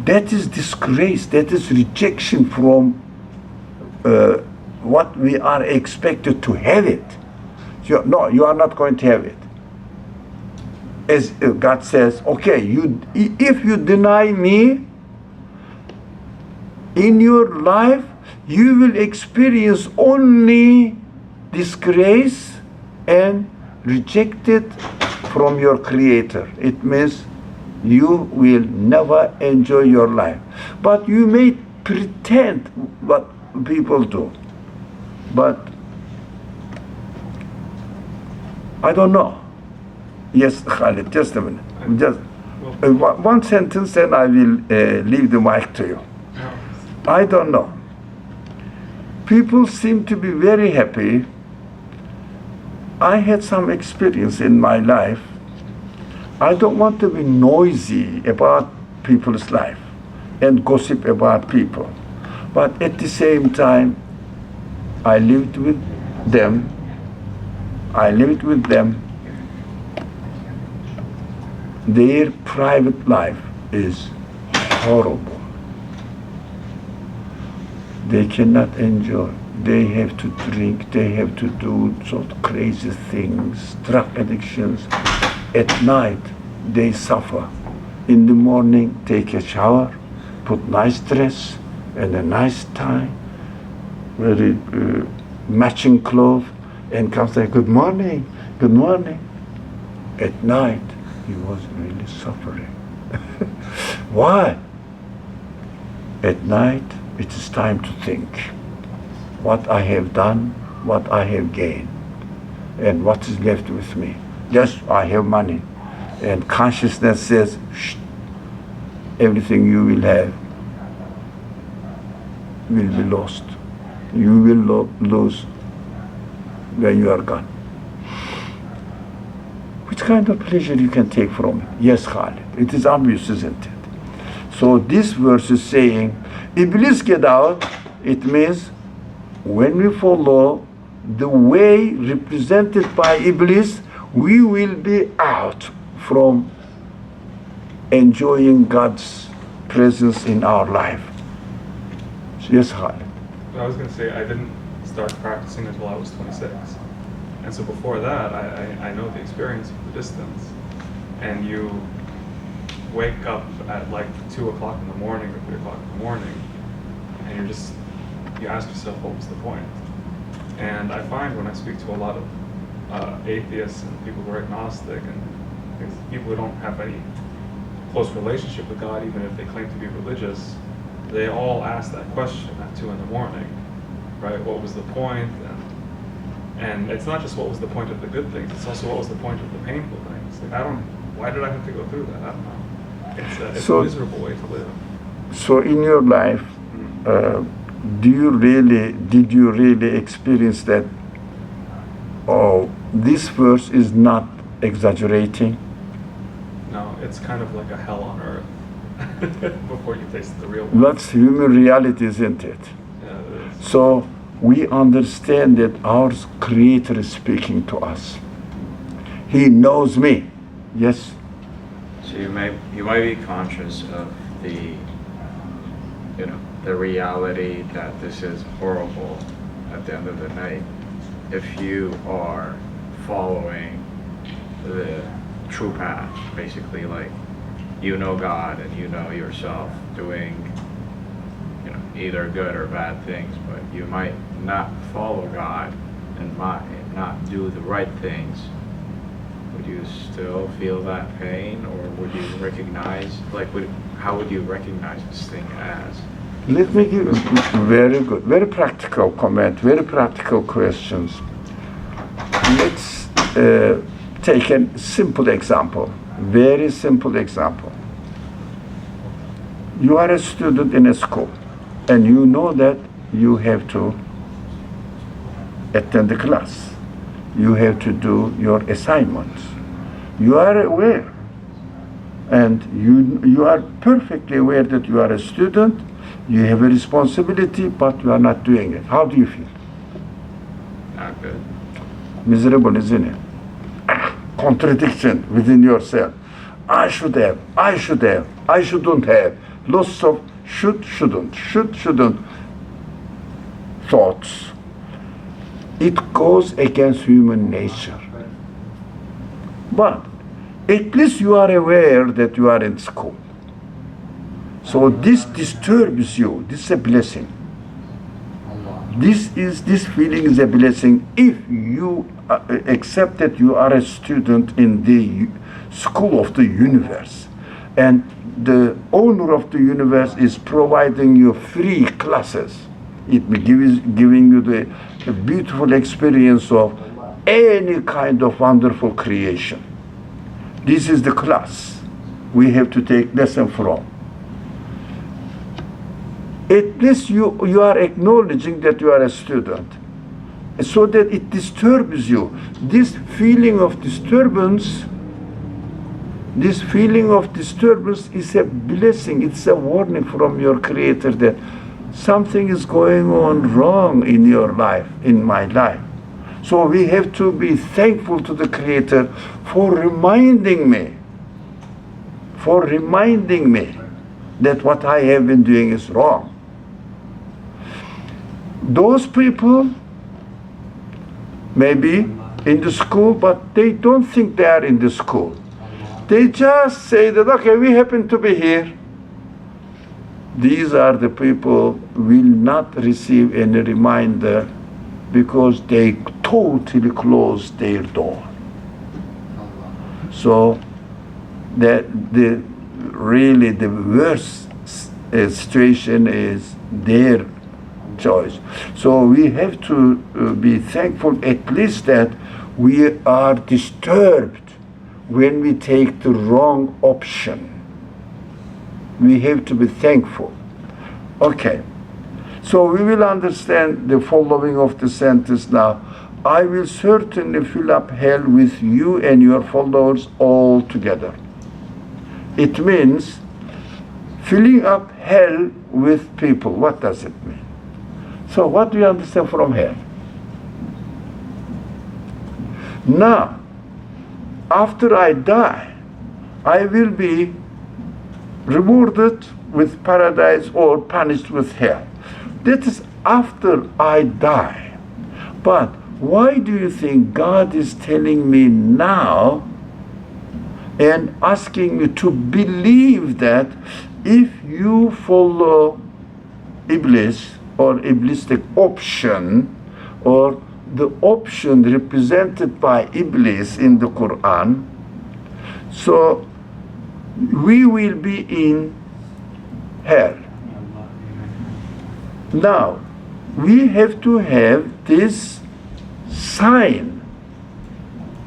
That is disgrace, that is rejection from what we are expected to have it. No, you are not going to have it. As God says, okay, if you deny me in your life, you will experience only disgrace and rejected from your Creator. It means you will never enjoy your life. But you may pretend what people do. But I don't know. Yes, Khalid, just a minute. Just one sentence, then I will leave the mic to you. I don't know. People seem to be very happy. I had some experience in my life. I don't want to be noisy about people's life and gossip about people. But at the same time, I lived with them. Their private life is horrible. They cannot enjoy. They have to drink. They have to do sort of crazy things, drug addictions. At night, they suffer. In the morning, take a shower, put nice dress and a nice tie, very matching clothes, and come say, good morning, good morning. At night, he was really suffering. Why? At night, it is time to think what I have done, what I have gained, and what is left with me. Yes, I have money. And consciousness says, shh, everything you will have will be lost. You will lose when you are gone. Which kind of pleasure you can take from it? Yes, Khalid. It is obvious, isn't it? So this verse is saying, Iblis get out. It means when we follow the way represented by Iblis, we will be out from enjoying God's presence in our life. Yes, Khalid. I was going to say, I didn't start practicing until I was 26. And so before that, I know the experience of the distance. And you wake up at like 2 o'clock in the morning or 3 o'clock in the morning, and you ask yourself, what was the point? And I find when I speak to a lot of atheists and people who are agnostic and people who don't have any close relationship with God, even if they claim to be religious, they all ask that question at 2 in the morning, right? What was the point? And it's not just what was the point of the good things, it's also what was the point of the painful things. Like, why did I have to go through that? I don't know. It's a miserable way to live. So in your life, did you really experience that, oh, this verse is not exaggerating? No, it's kind of like a hell on earth before you taste the real one. That's human reality, isn't it? Yeah, it is. So we understand that our Creator is speaking to us. He knows me. Yes? So you might be conscious of the reality that this is horrible at the end of the night. If you are following the true path, basically, like you know God and you know yourself doing either good or bad things, but you might not follow God and might not do the right things. Would you still feel that pain, or would you recognize, how would you recognize this thing as? Let me give very good, very practical comment, very practical questions. Let's take a simple example, very simple example. You are a student in a school, and you know that you have to attend the class. You have to do your assignments. You are aware, and you are perfectly aware that you are a student, you have a responsibility, but you are not doing it. How do you feel? Good. Miserable, isn't it? Contradiction within yourself. I should have, I shouldn't have. Lots of shouldn't thoughts. It goes against human nature. But at least you are aware that you are in school. So this disturbs you. This is a blessing. This feeling is a blessing if you accept that you are a student in the school of the universe, and the owner of the universe is providing you free classes. It giving you the beautiful experience of any kind of wonderful creation. This is the class we have to take lesson from. At least you are acknowledging that you are a student, so that it disturbs you. This feeling of disturbance is a blessing. It's a warning from your Creator that something is going on wrong in your life, in my life. So we have to be thankful to the Creator for reminding me that what I have been doing is wrong. Those people may be in the school, but they don't think they are in the school. They just say that, okay, we happen to be here. These are the people who will not receive any reminder because they totally close their door. So that the worst situation is their choice. So we have to be thankful at least that we are disturbed when we take the wrong option. We have to be thankful. Okay, so we will understand the following of the sentence now. I will certainly fill up hell with you and your followers all together. It means filling up hell with people. What does it mean? So what do you understand from hell? Now, after I die, I will be rewarded with paradise or punished with hell. That is after I die. But why do you think God is telling me now and asking me to believe that if you follow Iblis or Iblistic option, or the option represented by Iblis in the Qur'an, so we will be in hell. Now, we have to have this sign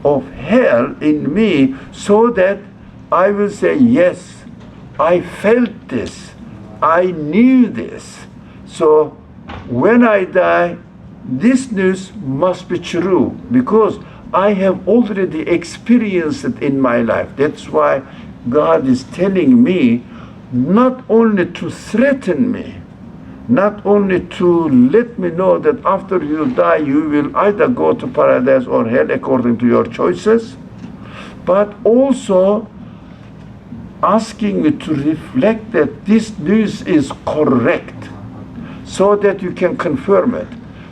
of hell in me so that I will say, yes, I felt this, I knew this. So when I die, this news must be true because I have already experienced it in my life. That's why God is telling me not only to threaten me, not only to let me know that after you die you will either go to paradise or hell according to your choices, but also asking me to reflect that this news is correct so that you can confirm it.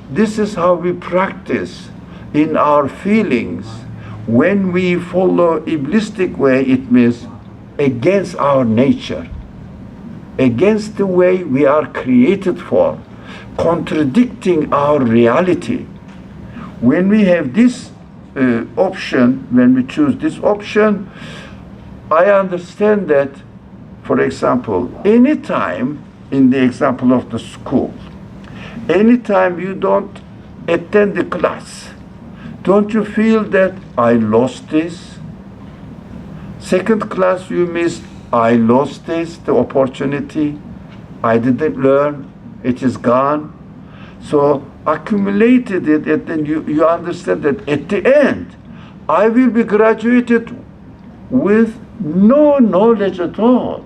This is how we practice in our feelings. When we follow Iblistic way, it means against our nature, against the way we are created for, contradicting our reality. When we have this option, when we choose this option, I understand that, for example, anytime in the example of the school, anytime you don't attend the class, don't you feel that I lost this? Second class you missed, I lost this, the opportunity. I didn't learn, it is gone. So accumulated it, and then you understand that at the end, I will be graduated with no knowledge at all.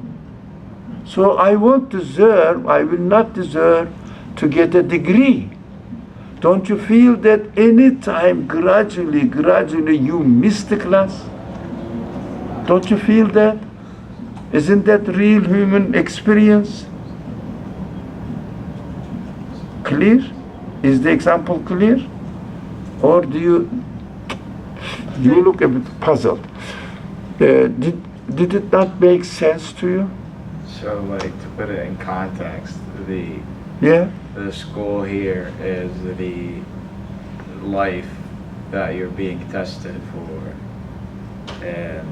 So I will not deserve to get a degree. Don't you feel that any time gradually you miss the class? Don't you feel that? Isn't that real human experience? Clear? Is the example clear? Or do you look a bit puzzled? Did it not make sense to you? So, like, to put it in context, Yeah? the school here is the life that you're being tested for, and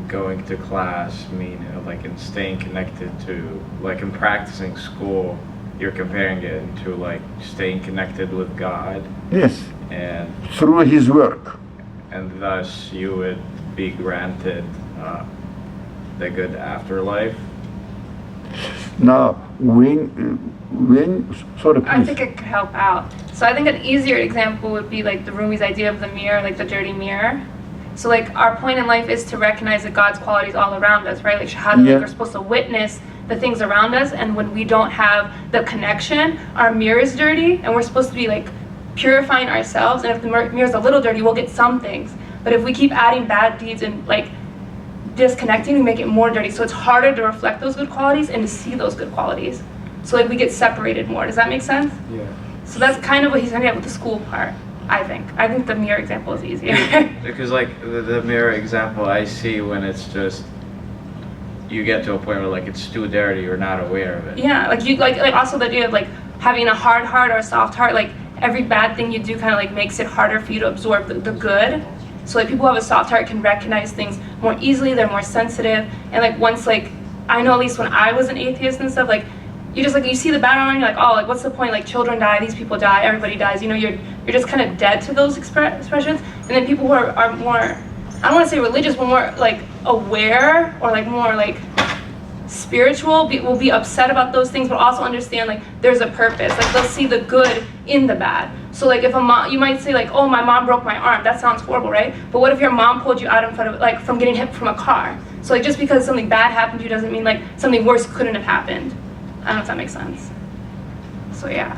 going to class, meaning like in staying connected to, like in practicing school, you're comparing it to like staying connected with God, Yes. and Through his work. thus you would be granted the good afterlife. Now, when sorry, I please. think it could help out. So I think an easier example would be like the Rumi's idea of the mirror, like the dirty mirror. So like our point in life is to recognize that God's qualities all around us, right? Like Shahada, Yeah. like we're supposed to witness the things around us, and when we don't have the connection, our mirror is dirty, and we're supposed to be like purifying ourselves. And if the mirror's a little dirty, we'll get some things. But if we keep adding bad deeds and like disconnecting, we make it more dirty. So it's harder to reflect those good qualities and to see those good qualities. So like we get separated more. Does that make sense? Yeah. So that's kind of what he's trying to get with the school part, I think. I think the mirror example is easier. Because like the mirror example I see when it's just, you get to a point where like it's too dirty, you're not aware of it. Yeah, like you like also the idea of like having a hard heart or a soft heart, like every bad thing you do kind of like makes it harder for you to absorb the good. So like people who have a soft heart can recognize things more easily, they're more sensitive, and like once like I know at least when I was an atheist and stuff, like you just like you see the bad around, you're like, oh, like what's the point? Like children die, these people die, everybody dies. You know, you're just kind of dead to those expressions. And then people who are more, I don't want to say religious, but more like aware or like more like spiritual will be upset about those things, but also understand like there's a purpose. Like they'll see the good in the bad. So like if a mom, you might say like, oh, my mom broke my arm. That sounds horrible, right? But what if your mom pulled you out in front of like from getting hit from a car? So like just because something bad happened to you doesn't mean like something worse couldn't have happened. I don't know if that makes sense. So yeah.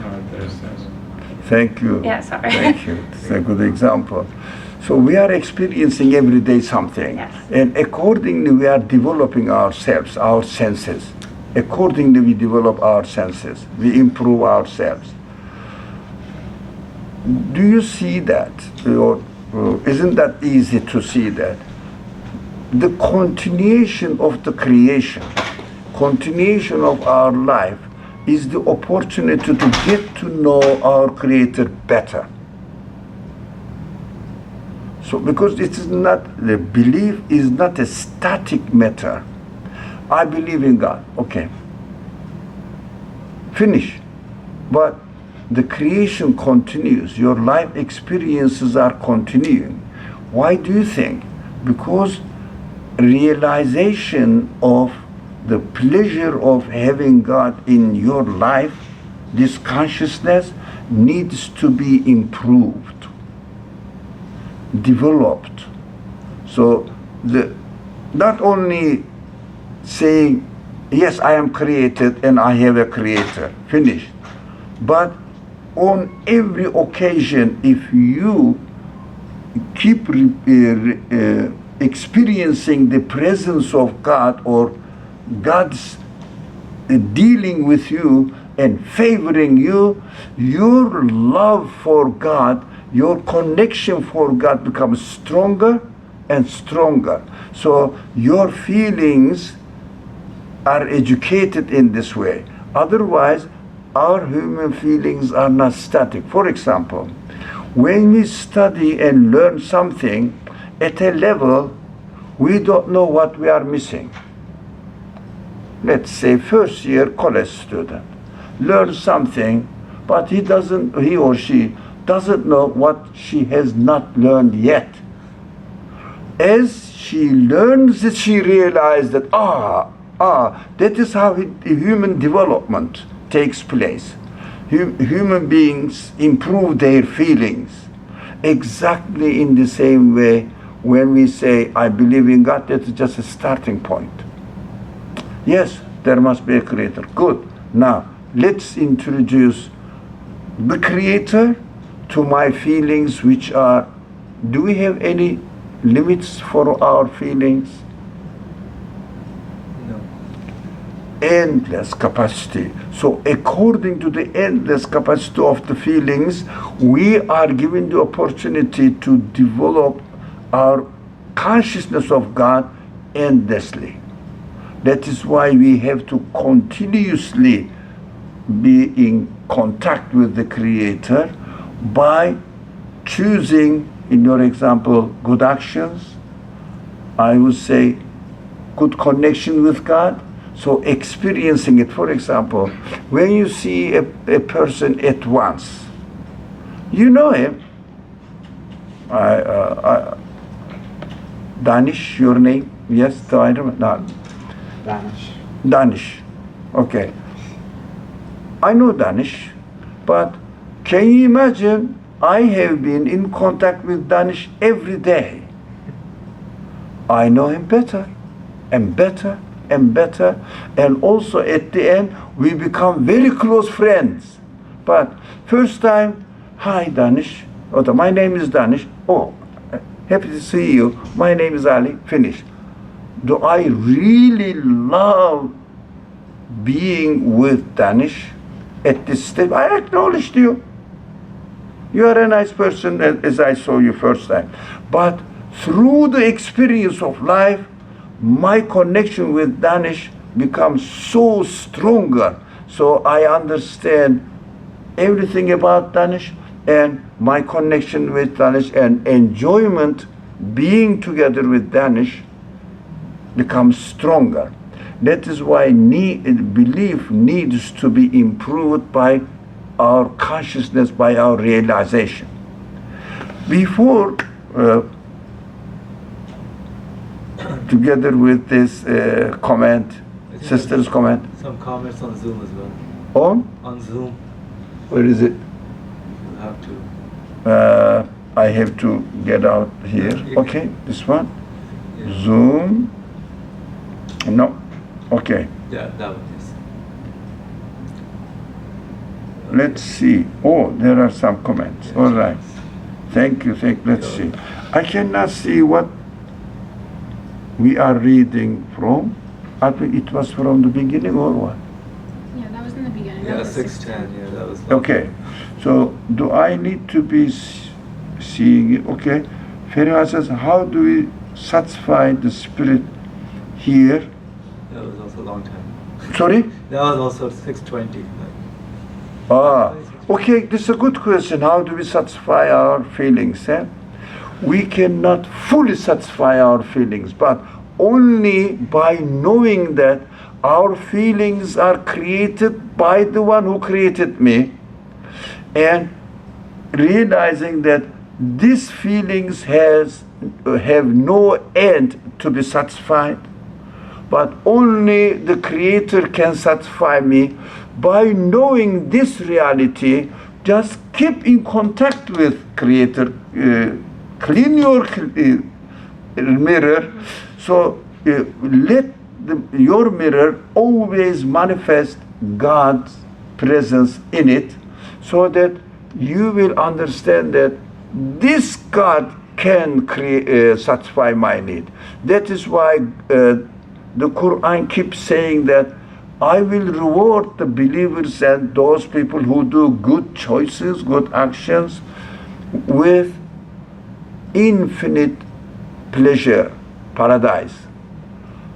Thank you. Yeah, sorry. Thank you. It's a good example. So we are experiencing every day something. Yes. And accordingly we are developing ourselves, our senses. Accordingly we develop our senses. We improve ourselves. Do you see that? Or isn't that easy to see that? The continuation of the creation, continuation of our life is the opportunity to get to know our Creator better. So because it is not, the belief is not a static matter. I believe in God, okay. Finish. But the creation continues. Your life experiences are continuing. Why do you think? Because realization of the pleasure of having God in your life, this consciousness needs to be improved, developed. So not only saying, yes, I am created and I have a creator, finished. But on every occasion, if you keep experiencing the presence of God or God's dealing with you and favoring you, your love for God, your connection for God becomes stronger and stronger. So your feelings are educated in this way. Otherwise, our human feelings are not static. For example, when we study and learn something at a level, we don't know what we are missing. Let's say first year college student learns something, but he or she doesn't know what she has not learned yet. As she learns it, she realizes that that is how human development takes place. Human beings improve their feelings. Exactly in the same way, when we say, I believe in God, that's just a starting point. Yes, there must be a creator. Good. Now, let's introduce the Creator to my feelings, which are, do we have any limits for our feelings? No. Endless capacity. So according to the endless capacity of the feelings, we are given the opportunity to develop our consciousness of God endlessly. That is why we have to continuously be in contact with the Creator by choosing, in your example, good actions. I would say good connection with God. So experiencing it, for example, when you see a person at once, you know him. Danish, your name? Yes, do I remember? No. Danish. Okay. I know Danish, but can you imagine I have been in contact with Danish every day. I know him better and better and better, and also at the end we become very close friends. But first time, hi Danish, my name is Danish, oh, happy to see you, my name is Ali, finish. Do I really love being with Danish at this stage? I acknowledged you. You are a nice person as I saw you first time. But through the experience of life, my connection with Danish becomes so stronger. So I understand everything about Danish, and my connection with Danish and enjoyment being together with Danish becomes stronger. That is why belief needs to be improved by our consciousness, by our realization. Before, together with this comment, sister's comment. Some comments on Zoom as well. On Zoom. Where is it? You have to. I have to get out here. Okay, this one. Yeah. Zoom. No. Okay. Yeah, that one is. Let's see. Oh, there are some comments. All right. Thank you. Let's see. I cannot see what we are reading from. It was from the beginning or what? Yeah, that was in the beginning. Yeah, That was 610. Yeah, that was. Okay. So do I need to be seeing it? Okay. Feriha says, how do we satisfy the spirit here? That was also a long time. Sorry? That was also 620. Okay, this is a good question. How do we satisfy our feelings? We cannot fully satisfy our feelings, but only by knowing that our feelings are created by the one who created me, and realizing that these feelings have no end to be satisfied, but only the Creator can satisfy me. By knowing this reality, just keep in contact with Creator. Clean your mirror. So let your mirror always manifest God's presence in it, so that you will understand that this God can satisfy my need. That is why the Qur'an keeps saying that I will reward the believers and those people who do good choices, good actions, with infinite pleasure, paradise.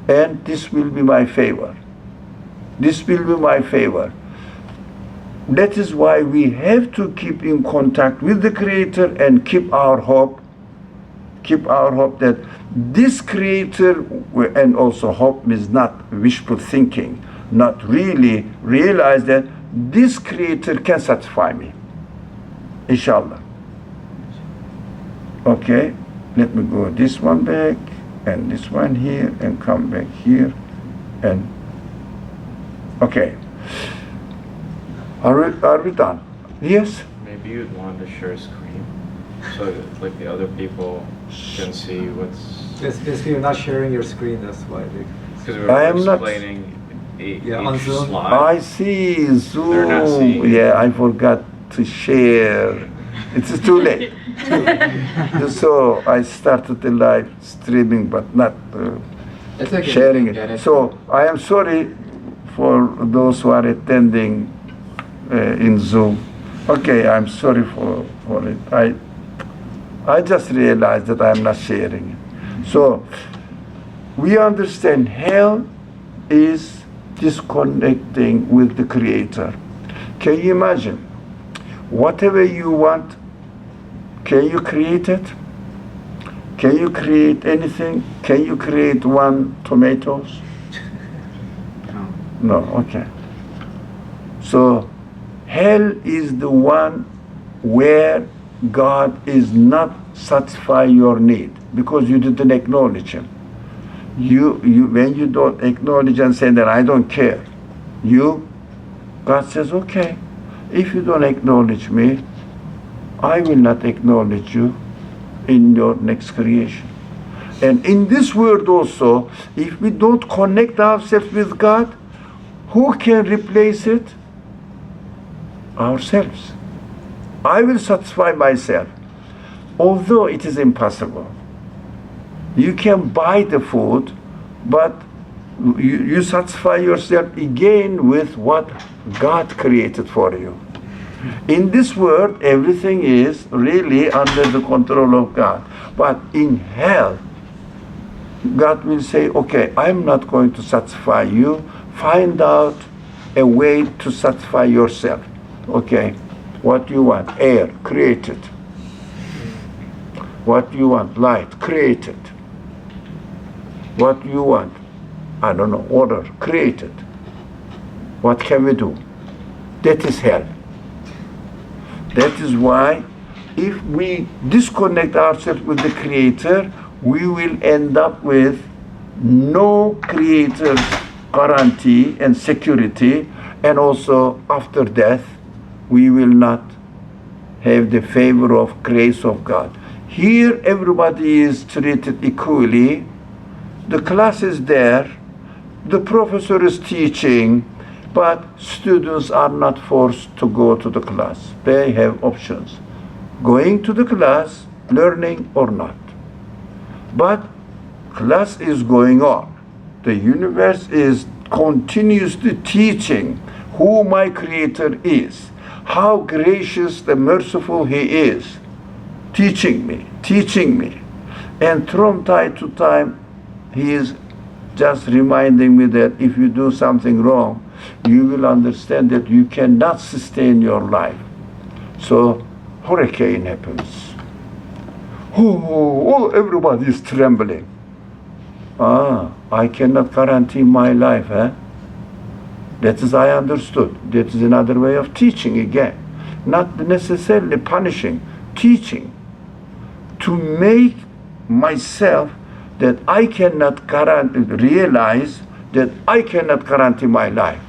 And this will be my favor. This will be my favor. That is why we have to keep in contact with the Creator and keep our hope that this Creator, and also hope is not wishful thinking, not really realize that this Creator can satisfy me. Inshallah. Okay, let me go this one back and this one here and come back here and okay. Are we done? Yes? Maybe you'd want to share a screen so that, like, the other people can see what's. Basically, you're not sharing your screen. That's why. Because we I were am not- explaining Yeah, on each Zoom. slide. I see Zoom. They're not seeing it. Yeah, I forgot to share. It's too late. So I started the live streaming, but not It's okay. sharing Get it. So I am sorry for those who are attending in Zoom. Okay, I'm sorry for it. I just realized that I'm not sharing it. So we understand hell is disconnecting with the Creator. Can you imagine? Whatever you want, can you create it? Can you create anything? Can you create one tomatoes? No, okay. So hell is the one where God is not satisfy your need because you didn't acknowledge Him. You when you don't acknowledge and say that I don't care, God says, okay, if you don't acknowledge me, I will not acknowledge you in your next creation. And in this world also, if we don't connect ourselves with God, who can replace it? Ourselves. I will satisfy myself, although it is impossible. You can buy the food, but you satisfy yourself again with what God created for you. In this world, everything is really under the control of God. But in hell, God will say, okay, I'm not going to satisfy you. Find out a way to satisfy yourself. Okay, what you want? Air, create it. What you want? Light, create it. What you want? I don't know, water, create it. What can we do? That is hell. That is why if we disconnect ourselves with the Creator, we will end up with no Creator guarantee and security, and also after death, we will not have the favor of grace of God. Here, everybody is treated equally. The class is there, the professor is teaching, but students are not forced to go to the class. They have options. Going to the class, learning or not. But class is going on. The universe is continuously teaching who my Creator is, how gracious and merciful He is, teaching me. And from time to time, He is just reminding me that if you do something wrong, you will understand that you cannot sustain your life. So, hurricane happens. Oh, everybody is trembling. I cannot guarantee my life, eh? That is, I understood. That is another way of teaching again. Not necessarily punishing, teaching. To make myself that I cannot realize that I cannot guarantee my life.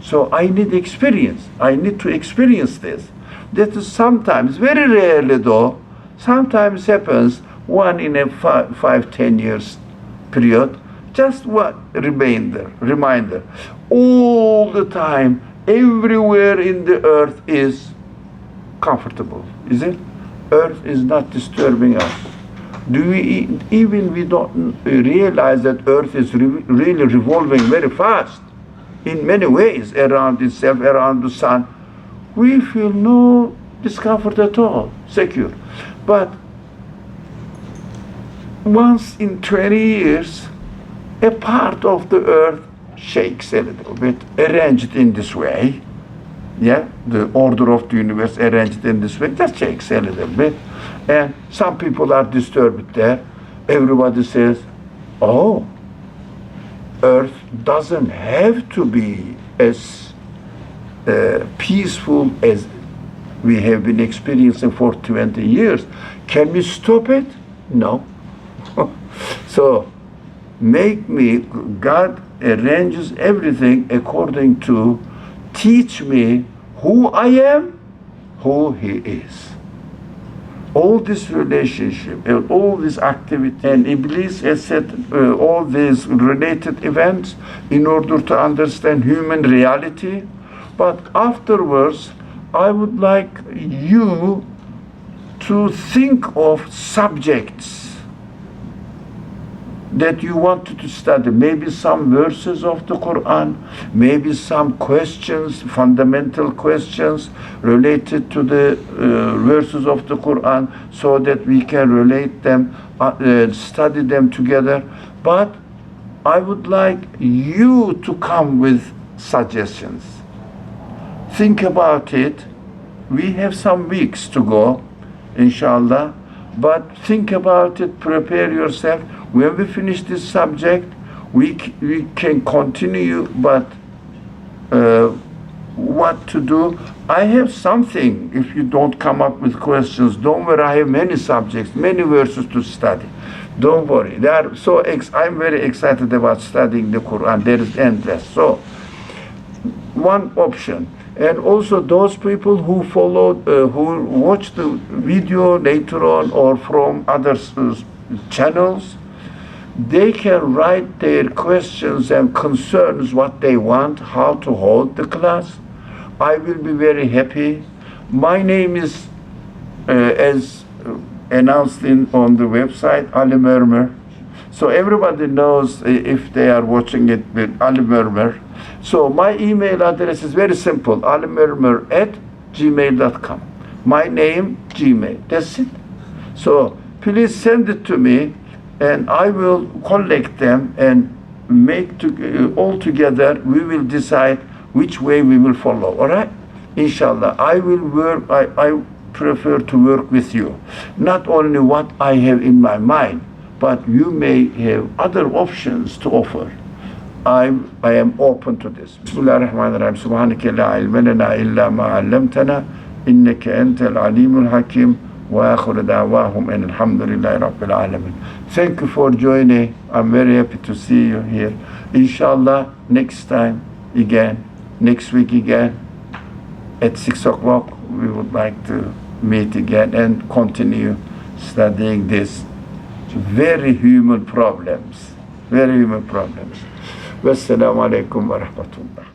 So I need experience. I need to experience this. That is sometimes, very rarely though, sometimes happens one in a 5-10 years period. Just one reminder. All the time, everywhere in the earth is comfortable, is it? Earth is not disturbing us. We don't realize that earth is really revolving very fast in many ways around itself, around the sun. We feel no discomfort at all, secure. But once in 20 years, a part of the earth shakes a little bit, arranged in this way. Yeah, the order of the universe arranged in this way, just shakes a little bit. And some people are disturbed there. Everybody says, oh, earth doesn't have to be as peaceful as we have been experiencing for 20 years. Can we stop it? No. So, God arranges everything according to teach me who I am, who He is. All this relationship and all this activity, and Iblis has set all these related events in order to understand human reality. But afterwards, I would like you to think of subjects that you wanted to study, maybe some verses of the Qur'an, maybe some questions, fundamental questions related to the verses of the Qur'an, so that we can relate them, study them together. But I would like you to come with suggestions. Think about it. We have some weeks to go, inshallah, but think about it, prepare yourself. When we finish this subject, we can continue, but what to do? I have something. If you don't come up with questions, don't worry, I have many subjects, many verses to study. Don't worry. They are so I'm very excited about studying the Quran. There is endless. So, one option. And also those people who followed, who watch the video later on or from other channels, they can write their questions and concerns, what they want, how to hold the class. I will be very happy. My name is, as announced on the website, Ali Mermer. So everybody knows if they are watching it with Ali Mermer. So my email address is very simple, alimermer@gmail.com. My name, Gmail. That's it. So please send it to me, and I will collect them and make all together. We will decide which way we will follow. All right? Inshallah, I will work. I prefer to work with you. Not only what I have in my mind, but you may have other options to offer. I am open to this. Bismillahirrahmanirrahim. Subhanaka la ilma lana illa ma 'allamtana innaka antal alimul hakim. Wa akhiru da'wahum alhamdulillahi rabbil alamin. Thank you for joining. I'm very happy to see you here. Inshallah, next time again, next week again, at 6 o'clock, we would like to meet again and continue studying these very human problems. Very human problems. Wassalamu alaikum wa rahmatullah.